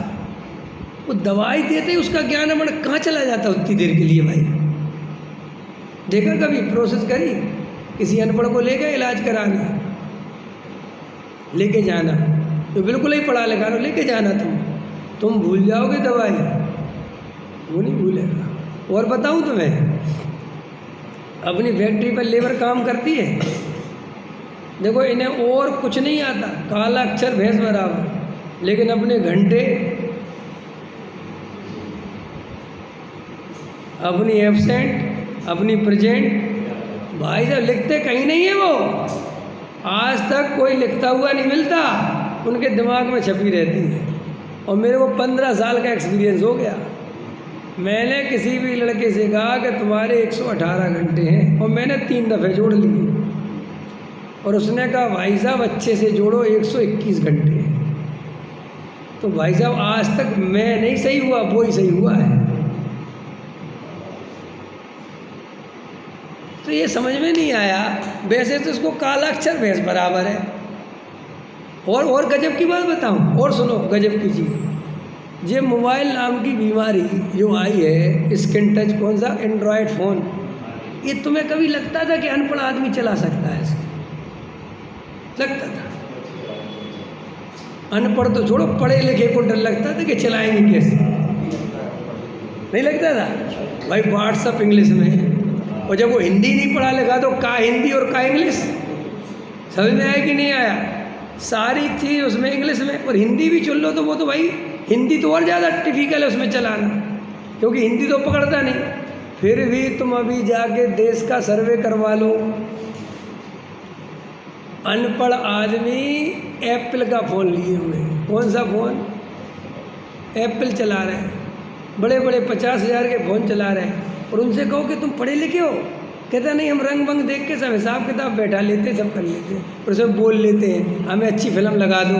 वो दवाई देते ही उसका ज्ञानवण कहाँ चला जाता उतनी देर के लिए भाई? देखा कभी? प्रोसेस करी? किसी अनपढ़ को ले गए इलाज कराने, लेके जाना तो बिल्कुल ही पढ़ा लिखा लो, लेके जाना तुम भूल जाओगे दवाई, वो नहीं भूलेगा। और बताऊं तुम्हें, अपनी फैक्ट्री पर लेबर काम करती है, देखो इन्हें और कुछ नहीं आता, काला अक्षर भैंस बराबर, लेकिन अपने घंटे, अपनी एब्सेंट, अपनी प्रेजेंट, भाई साहब लिखते कहीं नहीं है वो। आज तक कोई लिखता हुआ नहीं मिलता, उनके दिमाग में छपी रहती है। और मेरे को 15 साल का एक्सपीरियंस हो गया। मैंने किसी भी लड़के से कहा कि तुम्हारे 118 घंटे हैं, और मैंने 3 दफ़े जोड़ लिए, और उसने कहा भाई साहब अच्छे से जोड़ो 121 घंटे। तो भाई साहब आज तक मैं नहीं सही हुआ, वो ही सही हुआ है। तो ये समझ में नहीं आया। वैसे तो इसको काला अक्षर भैंस बराबर है। और गजब की बात बताऊं, और सुनो गजब की चीज़, ये मोबाइल नाम की बीमारी जो आई है, स्क्रीन टच, कौन सा एंड्रॉयड फ़ोन, ये तुम्हें कभी लगता था कि अनपढ़ आदमी चला सकता है? लगता था? अनपढ़ तो छोड़ो, पढ़े लिखे को डर लगता था कि चलाएंगे कैसे, नहीं लगता था भाई? व्हाट्सअप इंग्लिश में, और जब वो हिंदी नहीं पढ़ा लिखा तो का हिंदी और का इंग्लिश, समझ में आया कि नहीं आया? सारी चीज़ उसमें इंग्लिश में, और हिंदी भी चुन लो तो वो तो भाई हिंदी तो और ज़्यादा टिपिकल है उसमें चलाना, क्योंकि हिंदी तो पकड़ता नहीं। फिर भी तुम अभी जाके देश का सर्वे करवा लो, अनपढ़ आदमी एप्पल का फ़ोन लिए हुए, कौन सा फ़ोन? एप्पल चला रहे हैं, बड़े बड़े 50,000 के फ़ोन चला रहे हैं, और उनसे कहो कि तुम पढ़े लिखे हो, कहता नहीं हम रंग बंग देख के सब हिसाब किताब बैठा लेते, सब कर लेते हैं, और उसमें बोल लेते हैं हमें अच्छी फिल्म लगा दो।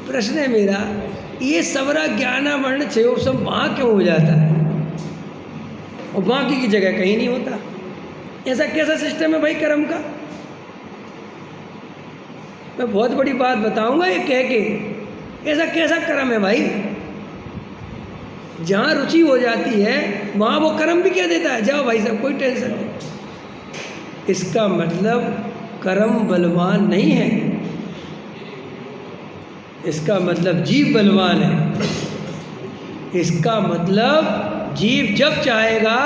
प्रश्न है मेरा, ये सबरा ज्ञानावरण छयोपम वहाँ क्यों हो जाता है और बाकी की जगह कहीं नहीं होता? ऐसा कैसा सिस्टम है भाई कर्म का? मैं बहुत बड़ी बात बताऊंगा ये कह के, ऐसा कैसा कर्म है भाई? जहाँ रुचि हो जाती है वहाँ वो कर्म भी क्या देता है, जाओ भाई साहब कोई टेंशन नहीं। इसका मतलब कर्म बलवान नहीं है, इसका मतलब जीव बलवान है। इसका मतलब जीव जब चाहेगा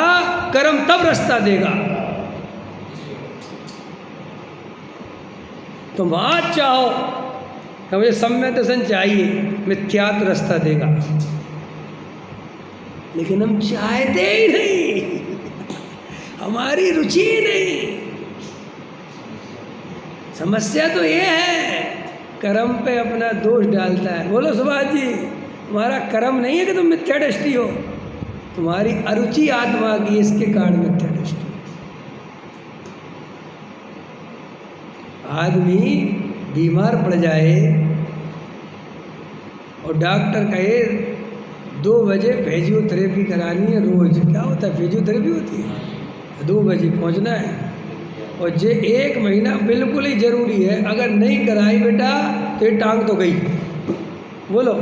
कर्म तब रास्ता देगा। तुम आज चाहो कि मुझे सम्य दर्शन चाहिए, मिथ्यात्व रास्ता देगा, लेकिन हम चाहते ही नहीं, हमारी रुचि ही नहीं। समस्या तो ये है, कर्म पे अपना दोष डालता है। बोलो सुभाष जी, तुम्हारा कर्म नहीं है कि तुम मिथ्या दृष्टि हो, तुम्हारी अरुचि आत्मा की, इसके कारण मिथ्या दृष्टि। आदमी बीमार पड़ जाए और डॉक्टर कहे 2 बजे फिजियोथेरेपी करानी है रोज, क्या होता है फिजियोथेरेपी होती है, 2 बजे पहुंचना है, और ये 1 महीना बिल्कुल ही ज़रूरी है, अगर नहीं कराई बेटा तो ये टांग तो गई। बोलो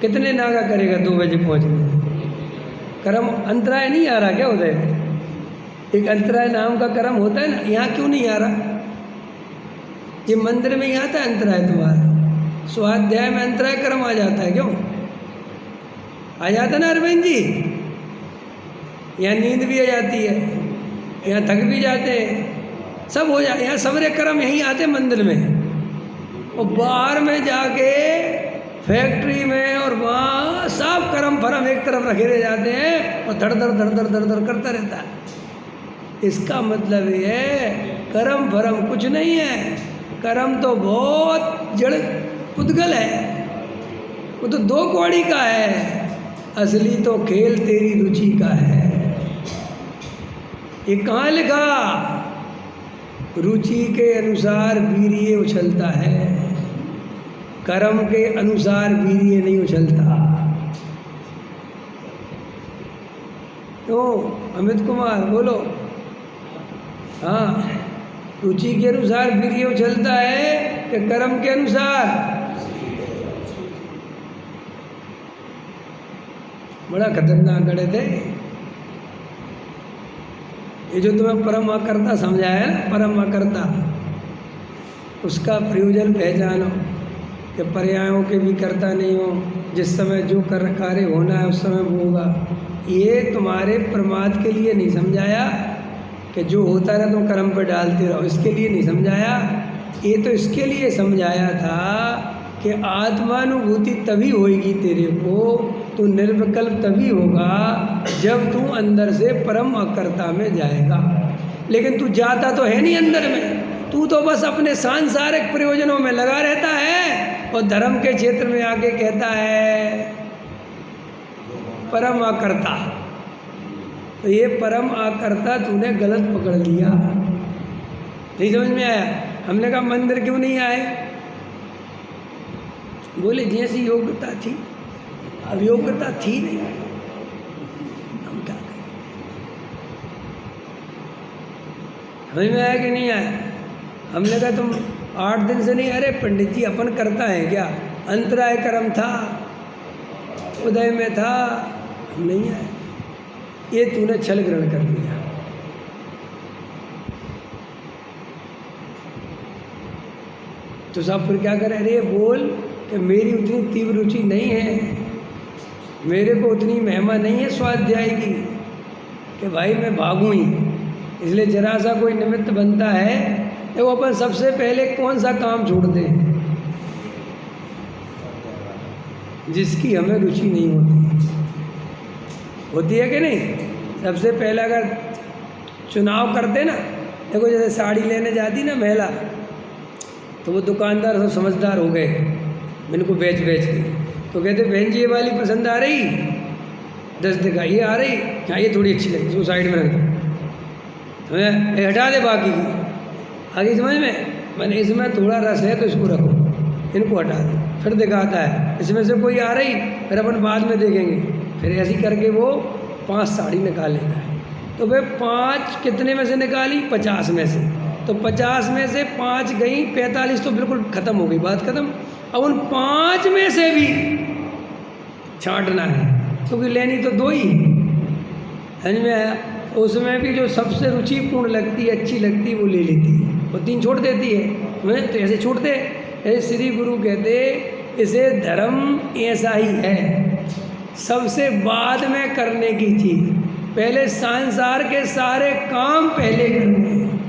कितने नागा करेगा 2 बजे पहुंचने? कर्म अंतराय नहीं आ रहा क्या उदय? एक अंतराय नाम का कर्म होता है ना, यहाँ क्यों नहीं आ रहा? ये मंदिर में ही आता है अंतराय तुम्हारा, स्वाध्याय में अंतराय कर्म आ जाता है, क्यों आ जाता ना अरविंद जी? यहाँ नींद भी आ जाती है, यहाँ थक भी जाते हैं, सब हो जाए, यहाँ सबरे कर्म यहीं आते मंदिर में, और बाहर में जाके फैक्ट्री में और वहाँ सब कर्म फरम एक तरफ रखे रह जाते हैं और धड़ धड़ धड़ धड़ धड़ धड़ करता रहता है। इसका मतलब ये है कर्म फरम कुछ नहीं है, कर्म तो बहुत जड़ पुद्गल है, वो तो दो कौड़ी का है, असली तो खेल तेरी रुचि का है। ये कहाँ लिखा? रुचि के अनुसार वीर्य उछलता है, कर्म के अनुसार वीर्य नहीं उछलता। क्यों अमित कुमार बोलो? हाँ, रुचि के अनुसार वीर्य उछलता है कि कर्म के अनुसार? बड़ा खतरनाक गणित है ये जो तुम्हें परम अकर्ता समझाया है ना, परम अकर्ता, उसका प्रयोजन पहचानो कि पर्यायों के भी कर्ता नहीं हो, जिस समय जो कार्य होना है उस समय वो होगा। ये तुम्हारे प्रमाद के लिए नहीं समझाया कि जो होता रहा तुम कर्म पर डालते रहो, इसके लिए नहीं समझाया। ये तो इसके लिए समझाया था कि आत्मानुभूति तभी होगी तेरे को, तो निर्विकल्प तभी होगा जब तू अंदर से परम अकर्ता में जाएगा। लेकिन तू जाता तो है नहीं अंदर में, तू तो बस अपने सांसारिक प्रयोजनों में लगा रहता है और धर्म के क्षेत्र में आके कहता है परम अकर्ता। तो ये परम अकर्ता तूने गलत पकड़ लिया, नहीं समझ में आया? हमने कहा मंदिर क्यों नहीं आए? बोले जैसी योग्यता थी, अब योग्यता थी नहीं, हम क्या करें? समझ में आया कि नहीं आया? हमने कहा तुम 8 दिन से नहीं, अरे पंडित जी अपन करता है क्या, अंतराय कर्म था, उदय में था, हम नहीं आए। ये तूने छल ग्रहण कर लिया। तो साहब फिर क्या करें? अरे बोल कि मेरी उतनी तीव्र रुचि नहीं है, मेरे को उतनी महिमा नहीं है स्वाध्याय की कि भाई मैं भागूं ही, इसलिए जरा सा कोई निमित्त बनता है तो वो अपन सबसे पहले कौन सा काम छोड़ दें जिसकी हमें रुचि नहीं होती है कि नहीं? सबसे पहले अगर चुनाव करते ना, देखो जैसे साड़ी लेने जाती ना महिला, तो वो दुकानदार सब समझदार हो गए, इनको बेच के तो कहते बहन जी ये वाली पसंद आ रही, 10 दिखा, ये आ रही, हाँ ये थोड़ी अच्छी लगी, इसको साइड में रख दो, ये हटा दे बाकी की, आगे समझ में? मैंने इसमें थोड़ा रस है तो इसको रखो, इनको हटा दो, फिर दिखाता है इसमें से कोई आ रही, फिर अपन बाद में देखेंगे, फिर ऐसी करके वो 5 साड़ी निकाल लेता है। तो वे 5 कितने में से निकाली? 50 में से। तो 50 में से 5 गई, 45 तो बिल्कुल ख़त्म हो गई, बात ख़त्म। अब उन 5 में से भी छांटना है, क्योंकि लेनी तो 2 ही, समझ में आया? उसमें भी जो सबसे रुचिपूर्ण लगती है, अच्छी लगती है, वो ले लेती है, वो 3 छोड़ देती है। तो ऐसे छोड़ते, ऐसे श्री गुरु कहते इसे धर्म ऐसा ही है, सबसे बाद में करने की चीज़, पहले संसार के सारे काम पहले करने हैं।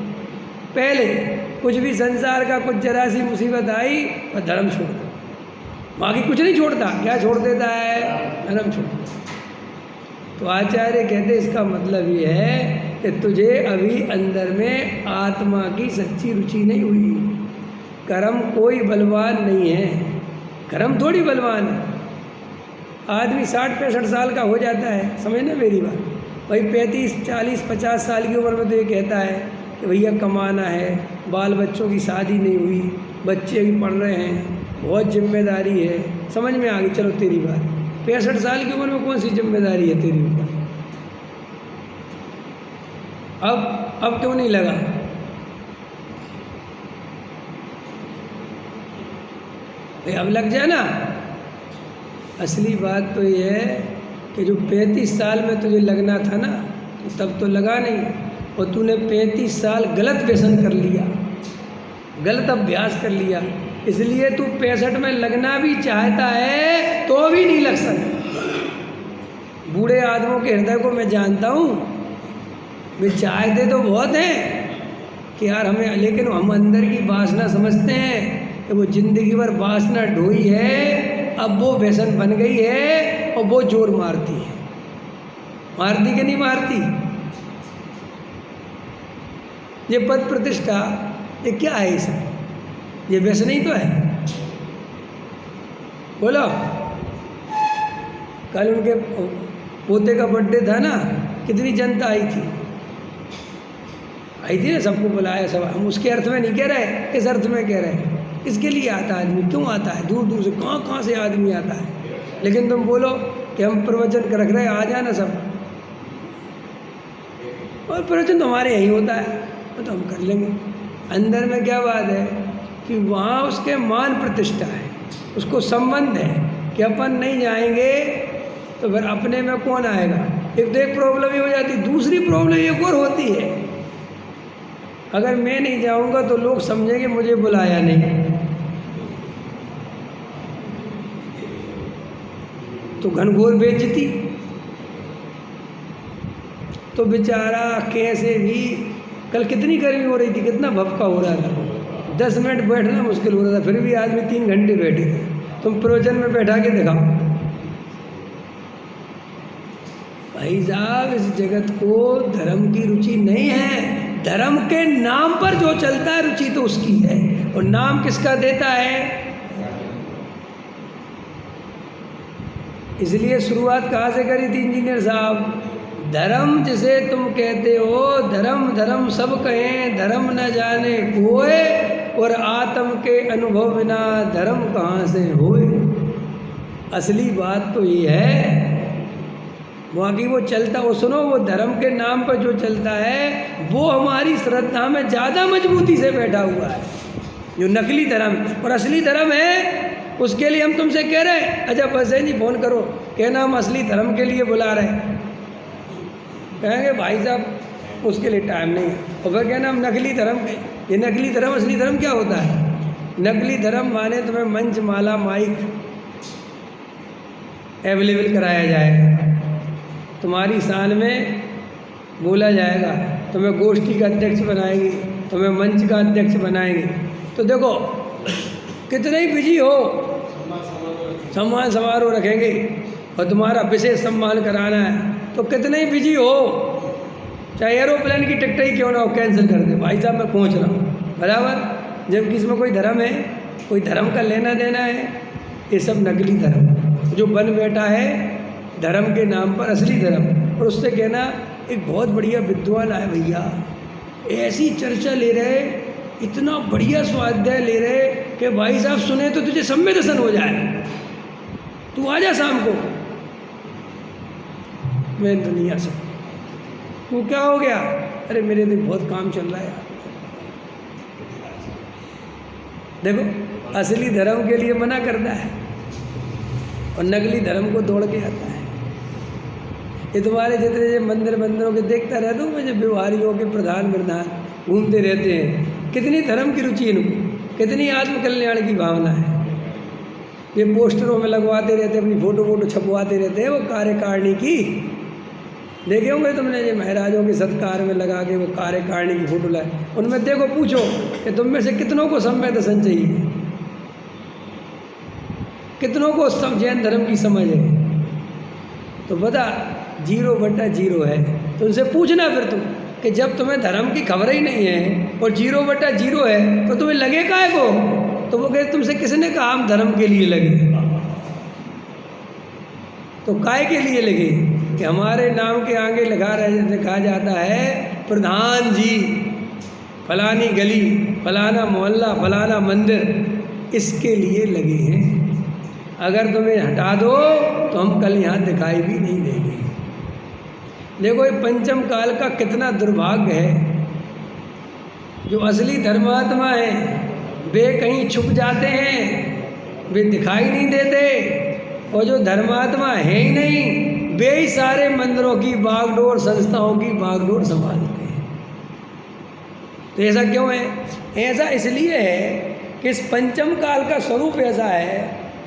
पहले कुछ भी संसार का कुछ जरा सी मुसीबत आई और धर्म छोड़ दो, बाकी कुछ नहीं छोड़ता। क्या छोड़ देता है? धर्म छोड़ देता। तो आचार्य कहते इसका मतलब ये है कि तुझे अभी अंदर में आत्मा की सच्ची रुचि नहीं हुई। कर्म कोई बलवान नहीं है, कर्म थोड़ी बलवान है। आदमी 60-65 साल का हो जाता है, समझना मेरी बात। भाई 35, 40, 50 साल की उम्र में तो ये कहता है कि भैया कमाना है, बाल बच्चों की शादी नहीं हुई, बच्चे भी पढ़ रहे हैं, बहुत जिम्मेदारी है। समझ में आ गई? चलो तेरी बात। 65 साल की उम्र में कौन सी जिम्मेदारी है तेरी ऊपर? अब क्यों नहीं लगा? भाई अब लग जाए ना। असली बात तो ये है कि जो 35 साल में तुझे लगना था ना, तब तो लगा नहीं, और तूने 35 साल गलत व्यसन कर लिया, गलत अभ्यास कर लिया, इसलिए तू 65 में लगना भी चाहता है तो भी नहीं लग सकता। बूढ़े आदमियों के हृदय को मैं जानता हूँ, वे चाहते तो बहुत हैं कि यार हमें, लेकिन हम अंदर की वासना समझते हैं कि वो जिंदगी भर वासना ढोई है, अब वो व्यसन बन गई है और वो जोर मारती है। मारती कि नहीं मारती? ये पद प्रतिष्ठा, ये क्या है? ये सब ये व्यसन ही तो है। बोलो, कल उनके पोते का बर्थडे था ना, कितनी जनता आई थी ना, सबको बुलाया सब। हम उसके अर्थ में नहीं कह रहे, किस अर्थ में कह रहे हैं, इसके लिए आता है आदमी, क्यों आता है, दूर दूर से कहाँ से आदमी आता है। लेकिन तुम बोलो कि हम प्रवचन कर रख रहे, आ जाना सब, और प्रवचन तो हमारे यहीं होता है तो हम कर लेंगे। अंदर में क्या बात है कि वहाँ उसके मान प्रतिष्ठा है, उसको संबंध है कि अपन नहीं जाएंगे तो फिर अपने में कौन आएगा। एक तो एक प्रॉब्लम ही हो जाती, दूसरी प्रॉब्लम एक और होती है, अगर मैं नहीं जाऊंगा तो लोग समझेंगे मुझे बुलाया नहीं, तो घनघोर बेइज्जती। तो बेचारा कैसे भी, कल कितनी गर्मी हो रही थी, कितना भपका हो रहा था, 10 मिनट बैठना मुश्किल हो रहा था, फिर भी आदमी 3 घंटे बैठे थे। तुम प्रवचन में बैठा के दिखाओ। भाई साहब, इस जगत को धर्म की रुचि नहीं है, धर्म के नाम पर जो चलता है रुचि तो उसकी है। और नाम किसका देता है? इसलिए शुरुआत कहाँ से करी थी इंजीनियर साहब? धर्म जिसे तुम कहते हो, धर्म धर्म सब कहें, धर्म न जाने कोय, और आत्म के अनुभव बिना धर्म कहाँ से होए। असली बात तो ये है, बाकी वो चलता, वो सुनो, वो धर्म के नाम पर जो चलता है वो हमारी श्रद्धा में ज़्यादा मजबूती से बैठा हुआ है। जो नकली धर्म और असली धर्म है, उसके लिए हम तुमसे कह रहे हैं, अच्छा बस है जी, फ़ोन करो, कहना हम असली धर्म के लिए बुला रहे हैं। कहेंगे भाई साहब उसके लिए टाइम नहीं है, और फिर कहना हम नकली धर्म के। ये नकली धर्म असली धर्म क्या होता है? नकली धर्म माने तुम्हें मंच माला माइक अवेलेबल कराया जाएगा, तुम्हारी शान में बोला जाएगा, तुम्हें गोष्ठी का अध्यक्ष बनाएंगे, तुम्हें मंच का अध्यक्ष बनाएंगे। तो देखो कितने ही बिजी हो, सम्मान समारोह रखेंगे और तुम्हारा विशेष सम्मान कराना है, तो कितने ही बिजी हो, चाहे एरोप्लेन की टिकट ही क्यों ना हो, कैंसिल कर दे, भाई साहब मैं पहुंच रहा हूँ, बराबर। जबकि इसमें कोई धर्म है, कोई धर्म का लेना देना है? ये सब नकली धर्म जो बन बैठा है धर्म के नाम पर, असली धर्म। और उससे कहना एक बहुत बढ़िया विद्वान आए भैया, ऐसी चर्चा ले रहे, इतना बढ़िया स्वाध्याय ले रहे कि भाई साहब सुने तो तुझे सब में दर्शन हो जाए, तू आ जा शाम को। मैं तो नहीं आ सकता। तू क्या हो गया? अरे मेरे तो बहुत काम चल रहा है यार। देखो असली धर्म के लिए मना करता है और नकली धर्म को दौड़ के आता है। ये तुम्हारे जितने मंदिरों के देखता रहता हूँ मैं, जब व्यवहारियों के प्रधान घूमते रहते हैं, कितनी धर्म की रुचि इनको, कितनी आत्मकल्याण की भावना है। ये पोस्टरों में लगवाते रहते, अपनी फोटो छपवाते रहते हैं, वो कार्यकारिणी की। देखे होंगे तुमने, ये महाराजों के सत्कार में लगा के वो कार्यकारिणी की फोटो लाए, उनमें देखो पूछो कि तुम में से कितनों को सम्य दर्शन चाहिए, कितनों को सब जैन धर्म की समझ है। तो बता 0/0 है। तो उनसे पूछना फिर तुम कि जब तुम्हें धर्म की खबर ही नहीं है और 0/0 है तो तुम्हें लगे काहे को? तो वो कहते तुमसे किसने कहा हम धर्म के लिए लगे? तो काय के लिए लगे कि हमारे नाम के आगे लिखा जाता है प्रधान जी, फलानी गली, फलाना मोहल्ला, फलाना मंदिर, इसके लिए लगे हैं। अगर तुम्हें हटा दो तो हम कल यहाँ दिखाई भी नहीं देंगे। देखो ये पंचम काल का कितना दुर्भाग्य है। जो असली धर्मात्मा हैं वे कहीं छुप जाते हैं, वे दिखाई नहीं देते, और जो धर्मात्मा है ही नहीं वे ही सारे मंदिरों की बागडोर, संस्थाओं की बागडोर संभालते हैं। तो ऐसा क्यों है? ऐसा इसलिए है कि इस पंचम काल का स्वरूप ऐसा है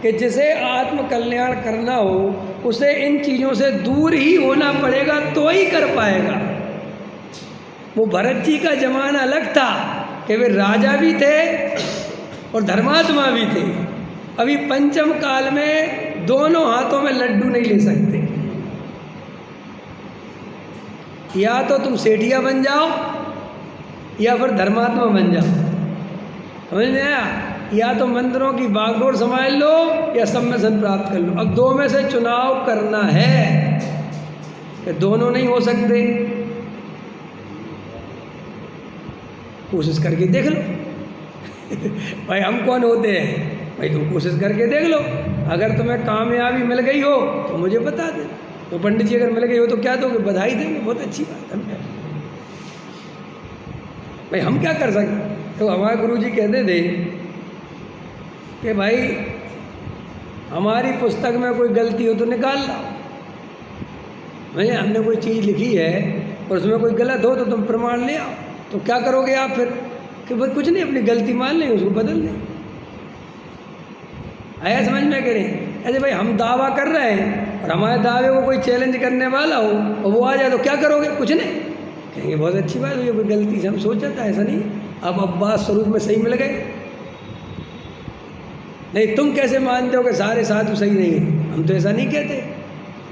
कि जिसे आत्म कल्याण करना हो उसे इन चीज़ों से दूर ही होना पड़ेगा तो ही कर पाएगा। वो भरत जी का जमाना अलग था कि वे राजा भी थे और धर्मात्मा भी थे। अभी पंचम काल में दोनों हाथों में लड्डू नहीं ले सकते। या तो तुम सेठिया बन जाओ या फिर धर्मात्मा बन जाओ, समझ में आया? या तो मंदिरों की बागडोर संभाल लो या सम्मेलन प्राप्त कर लो। अब दो में से चुनाव करना है कि दोनों नहीं हो सकते, कोशिश करके देख लो। भाई हम कौन होते हैं? भाई तुम कोशिश करके देख लो। अगर तुम्हें कामयाबी मिल गई हो तो मुझे बता दे। तो पंडित जी अगर मिल गई हो तो क्या दोगे? बधाई देंगे, बहुत अच्छी बात है। भाई हम क्या कर सकते? तो हमारे गुरु जी कहते थे कि भाई हमारी पुस्तक में कोई गलती हो तो निकाल लाओ। भाई हमने कोई चीज़ लिखी है और उसमें कोई गलत हो तो तुम प्रमाण ले आओ। तो क्या करोगे आप फिर? कि भाई कुछ नहीं, अपनी गलती मान लें, उसको बदल लें। आया समझ में? करें ऐसे भाई हम दावा कर रहे हैं और हमारे दावे को कोई चैलेंज करने वाला हो और वो आ जाए तो क्या करोगे? कुछ नहीं, कहेंगे बहुत अच्छी बात हुई, कोई गलती से हम सोचा था, ऐसा नहीं। अब बात स्वरूप में सही मिल गए। नहीं तुम कैसे मानते हो कि सारे साधु सही नहीं है? हम तो ऐसा नहीं कहते,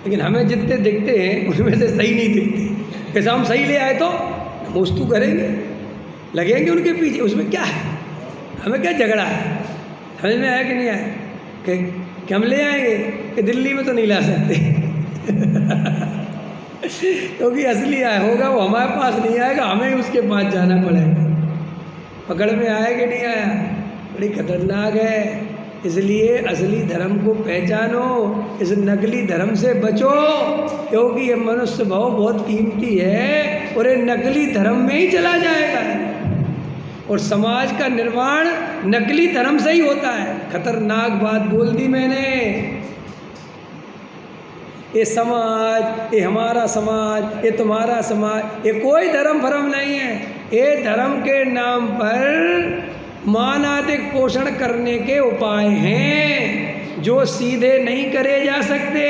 लेकिन हमें जितने दिखते हैं उनमें से सही नहीं दिखते। कैसे हम सही ले आए तो मुस्तू करेंगे, लगेंगे उनके पीछे, उसमें क्या है? हमें क्या झगड़ा है? समझ में आया कि नहीं आया? कि हम ले आएंगे कि दिल्ली में तो नहीं ला सकते क्योंकि असली आया होगा वो हमारे पास नहीं आएगा, हमें उसके पास जाना पड़ेगा। पकड़ में आया कि नहीं आया? बड़ी खतरनाक है। इसलिए असली धर्म को पहचानो, इस नकली धर्म से बचो, क्योंकि ये मनुष्य भाव बहुत कीमती है और ये नकली धर्म में ही चला जाएगा। और समाज का निर्माण नकली धर्म से ही होता है। खतरनाक बात बोल दी मैंने। ये समाज, ये हमारा समाज, ये तुम्हारा समाज, ये कोई धर्म भरम नहीं है। ये धर्म के नाम पर मानाधिक पोषण करने के उपाय हैं जो सीधे नहीं करे जा सकते,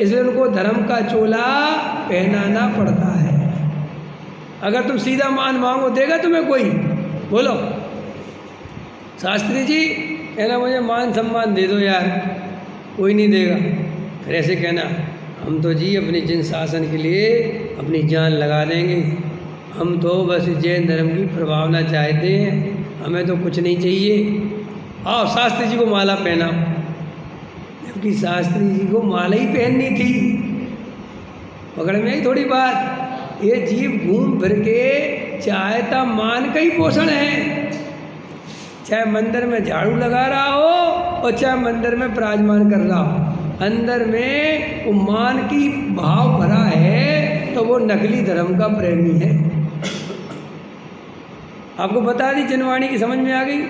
इसलिए उनको धर्म का चोला पहनाना पड़ता है। अगर तुम सीधा मान मांगो, देगा तुम्हें कोई? बोलो। शास्त्री जी कहना मुझे मान सम्मान दे दो यार, कोई नहीं देगा। फिर ऐसे कहना हम तो जी अपनी जिन शासन के लिए अपनी जान लगा देंगे, हम तो बस जैन धर्म की प्रभावना चाहते हैं, हमें तो कुछ नहीं चाहिए। आओ शास्त्री जी को माला पहना, जबकि शास्त्री जी को माला ही पहननी थी। पकड़ में आई थोड़ी बात? ये जीव घूम फिर के चाहता मान का ही पोषण है, चाहे मंदिर में झाड़ू लगा रहा हो और चाहे मंदिर में विराजमान कर रहा हो, अंदर में वो मान की भाव भरा है तो वो नकली धर्म का प्रेमी है। आपको बता दी जिनवाणी की, समझ में आ गई?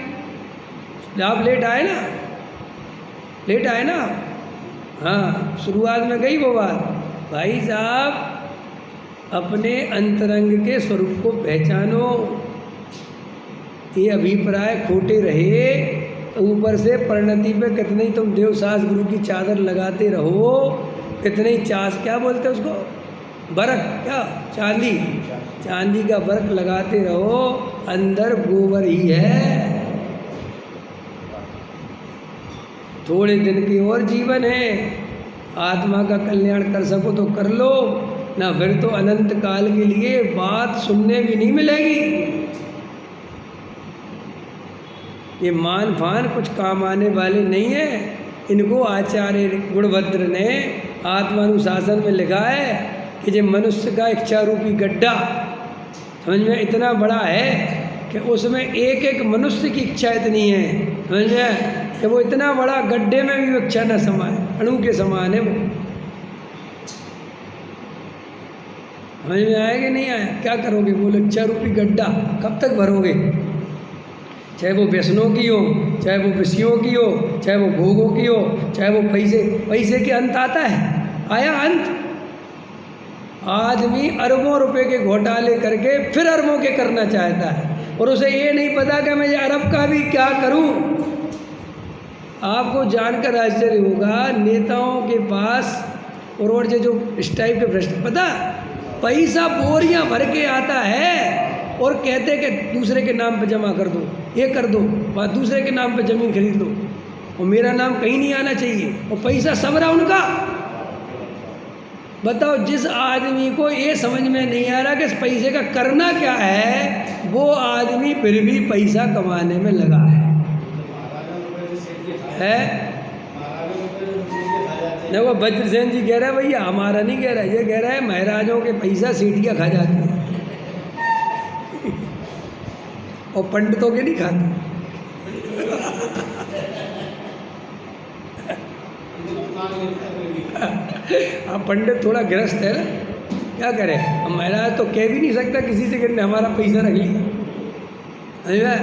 आप लेट आए ना, लेट आए ना? हाँ, शुरुआत में गई वो बात। भाई साहब अपने अंतरंग के स्वरूप को पहचानो। ये अभिप्राय खोटे रहे तो ऊपर से परिणति पे कितने ही तुम देवसास गुरु की चादर लगाते रहो, कितने ही क्या बोलते उसको, बरक, क्या चांदी, चांदी का बरक लगाते रहो, अंदर गोबर ही है। थोड़े दिन की और जीवन है, आत्मा का कल्याण कर सको तो कर लो, ना फिर तो अनंत काल के लिए बात सुनने भी नहीं मिलेगी। ये मान फान कुछ काम आने वाले नहीं है। इनको आचार्य गुणभद्र ने आत्मानुशासन में लिखा है कि ये मनुष्य का इच्छा रूपी गड्ढा समझ में इतना बड़ा है कि उसमें एक एक मनुष्य की इच्छा इतनी है, समझ में, कि वो इतना बड़ा गड्ढे में भी इच्छा न समाए, अणु के समान है वो। समझ में आया कि नहीं आया? क्या करोगे? बोलो इच्छा रूपी गड्ढा कब तक भरोगे? चाहे वो व्यसनों की हो, चाहे वो विषयों की हो, चाहे वो भोगों की हो, चाहे वो पैसे के अंत आता है, आया अंत। आदमी अरबों रुपए के घोटाले करके फिर अरबों के करना चाहता है, और उसे ये नहीं पता कि मैं ये अरब का भी क्या करूं। आपको जानकर आश्चर्य होगा, नेताओं के पास और जो इस टाइप के भ्रष्ट, पता पैसा बोरियां भर के आता है और कहते कि दूसरे के नाम पे जमा कर दो, ये कर दो, वहाँ दूसरे के नाम पे ज़मीन खरीद लो, और मेरा नाम कहीं नहीं आना चाहिए, और पैसा सब रहा उनका। बताओ, जिस आदमी को ये समझ में नहीं आ रहा कि इस पैसे का करना क्या है, वो आदमी फिर भी पैसा कमाने में लगा है। देखो वज्रसेन जी कह रहे हैं, भैया हमारा नहीं कह रहा, ये कह रहा है महाराजों के पैसा सीटियाँ खा जाती हैं और पंडितों के नहीं खाते। अब पंडित थोड़ा ग्रस्त है ना, क्या करें, अब महाराज तो कह भी नहीं सकता किसी से कि हमारा पैसा रख लिया।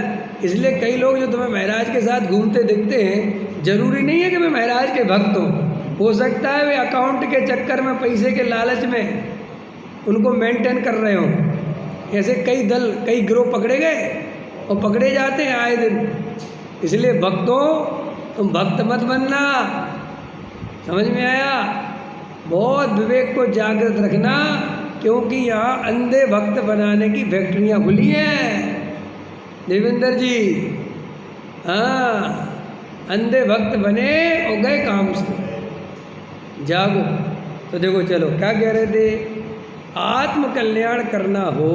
इसलिए कई लोग जो तुम्हें महाराज के साथ घूमते दिखते हैं, जरूरी नहीं है कि मैं महाराज के भक्त हूँ, हो सकता है वे अकाउंट के चक्कर में, पैसे के लालच में उनको मेंटेन कर रहे हो। ऐसे कई गिरोह पकड़े गए और पकड़े जाते हैं आए दिन। इसलिए भक्तों, तुम भक्त मत बनना, समझ में आया? बहुत विवेक को जागृत रखना, क्योंकि यहाँ अंधे भक्त बनाने की फैक्ट्रियाँ खुली हैं देवेंद्र जी। हाँ, अंधे भक्त बने और गए काम से। जागो। तो देखो, चलो क्या कह रहे थे, आत्म कल्याण करना हो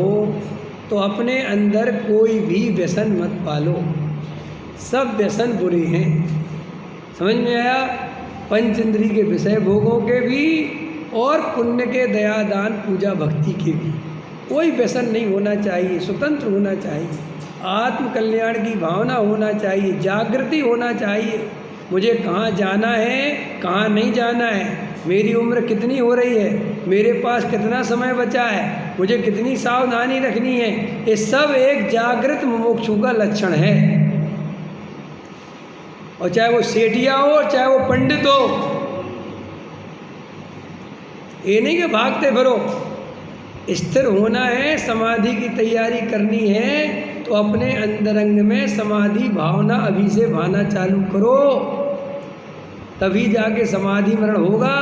तो अपने अंदर कोई भी व्यसन मत पालो, सब व्यसन बुरे हैं। समझ में आया? पंच इंद्री के विषय भोगों के भी और पुण्य के दया दान पूजा भक्ति के भी कोई व्यसन नहीं होना चाहिए, स्वतंत्र होना चाहिए, आत्म कल्याण की भावना होना चाहिए, जागृति होना चाहिए। मुझे कहाँ जाना है, कहाँ नहीं जाना है, मेरी उम्र कितनी हो रही है, मेरे पास कितना समय बचा है, मुझे कितनी सावधानी रखनी है, ये सब एक जागृत मुमुक्षु का लक्षण है। और चाहे वो सेठिया हो, चाहे वो पंडित हो, ये नहीं कि भागते फिरो। स्थिर होना है, समाधि की तैयारी करनी है, तो अपने अंतरंग में समाधि भावना अभी से भाना चालू करो, तभी जाके समाधि मरण होगा।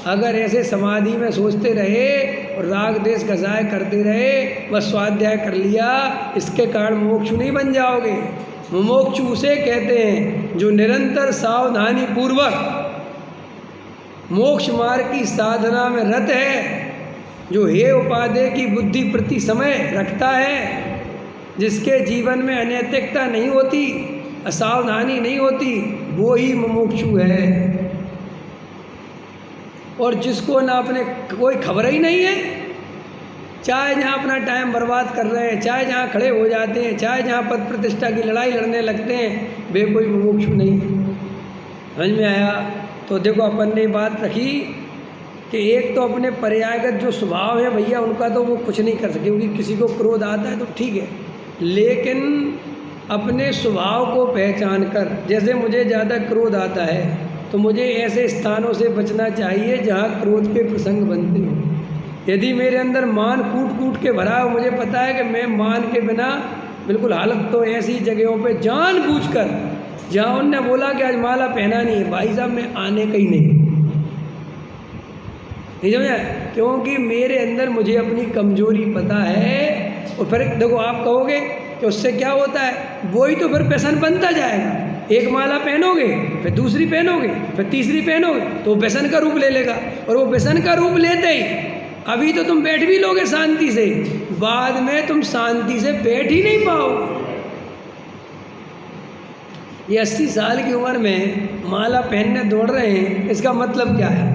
अगर ऐसे समाधि में सोचते रहे और राग देश कसाय करते रहे, बस स्वाध्याय कर लिया, इसके कारण मुमुक्षु नहीं बन जाओगे। मुमुक्षु उसे कहते हैं जो निरंतर सावधानी पूर्वक मोक्ष मार्ग की साधना में रत है, जो हे उपादेय की बुद्धि प्रति समय रखता है, जिसके जीवन में अनैतिकता नहीं होती, असावधानी नहीं होती, वो ही मुमुक्षु है। और जिसको ना अपने कोई खबर ही नहीं है, चाहे जहाँ अपना टाइम बर्बाद कर रहे हैं, चाहे जहाँ खड़े हो जाते हैं, चाहे जहाँ पद प्रतिष्ठा की लड़ाई लड़ने लगते हैं, वे कोई मुमुक्षु नहीं है। समझ में आया? तो देखो, अपन ने बात रखी कि एक तो अपने पर्यायगत जो स्वभाव है भैया, उनका तो वो कुछ नहीं कर सके, क्योंकि किसी को क्रोध आता है तो ठीक है, लेकिन अपने स्वभाव को पहचान कर, जैसे मुझे ज़्यादा क्रोध आता है तो मुझे ऐसे स्थानों से बचना चाहिए जहाँ क्रोध के प्रसंग बनते हों। यदि मेरे अंदर मान कूट कूट के भरा हो, मुझे पता है कि मैं मान के बिना बिल्कुल हालत तो ऐसी जगहों पे जानबूझकर, जहाँ उनने बोला कि आज माला पहना नहीं है, भाई साहब मैं आने का ही नहीं समझा, क्योंकि मेरे अंदर मुझे अपनी कमजोरी पता है। और फिर देखो, आप कहोगे कि उससे क्या होता है, वही तो फिर व्यसन बनता जाएगा। एक माला पहनोगे, फिर दूसरी पहनोगे, फिर तीसरी पहनोगे, तो व्यसन का रूप ले लेगा, और वो व्यसन का रूप लेते ही अभी तो तुम बैठ भी लोगे शांति से, बाद में तुम शांति से बैठ ही नहीं पाओगे। ये 80 साल की उम्र में माला पहनने दौड़ रहे हैं, इसका मतलब क्या है?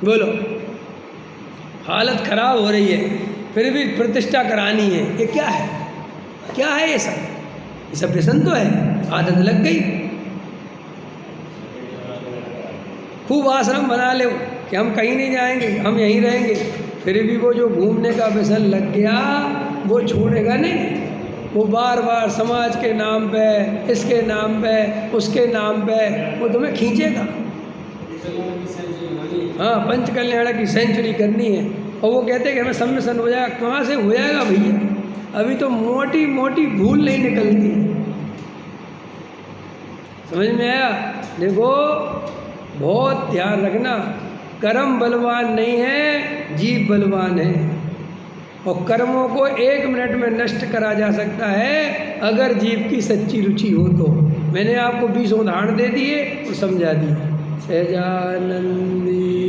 बोलो, हालत खराब हो रही है, फिर भी प्रतिष्ठा करानी है, ये क्या है? क्या है ये सब? ये सब व्यसन तो है, आदत लग गई। खूब आश्रम बना ले कि हम कहीं नहीं जाएंगे, हम यहीं रहेंगे, फिर भी वो जो घूमने का व्यसन लग गया, वो छोड़ेगा नहीं। वो बार बार समाज के नाम पे, इसके नाम पे, उसके नाम पे, वो तुम्हें खींचेगा। हाँ पंच कल्याण की सेंचुरी करनी है, और वो कहते हैं कि हमें सम्मिशन हो जाएगा। कहाँ से हो जाएगा भैया, अभी तो मोटी मोटी भूल नहीं निकलती। समझ में आया? देखो बहुत ध्यान रखना, कर्म बलवान नहीं है, जीव बलवान है। और कर्मों को 1 मिनट में नष्ट करा जा सकता है अगर जीव की सच्ची रुचि हो तो। मैंने आपको 20 उदाहरण दे दिए और समझा दिए। सहजानंदी।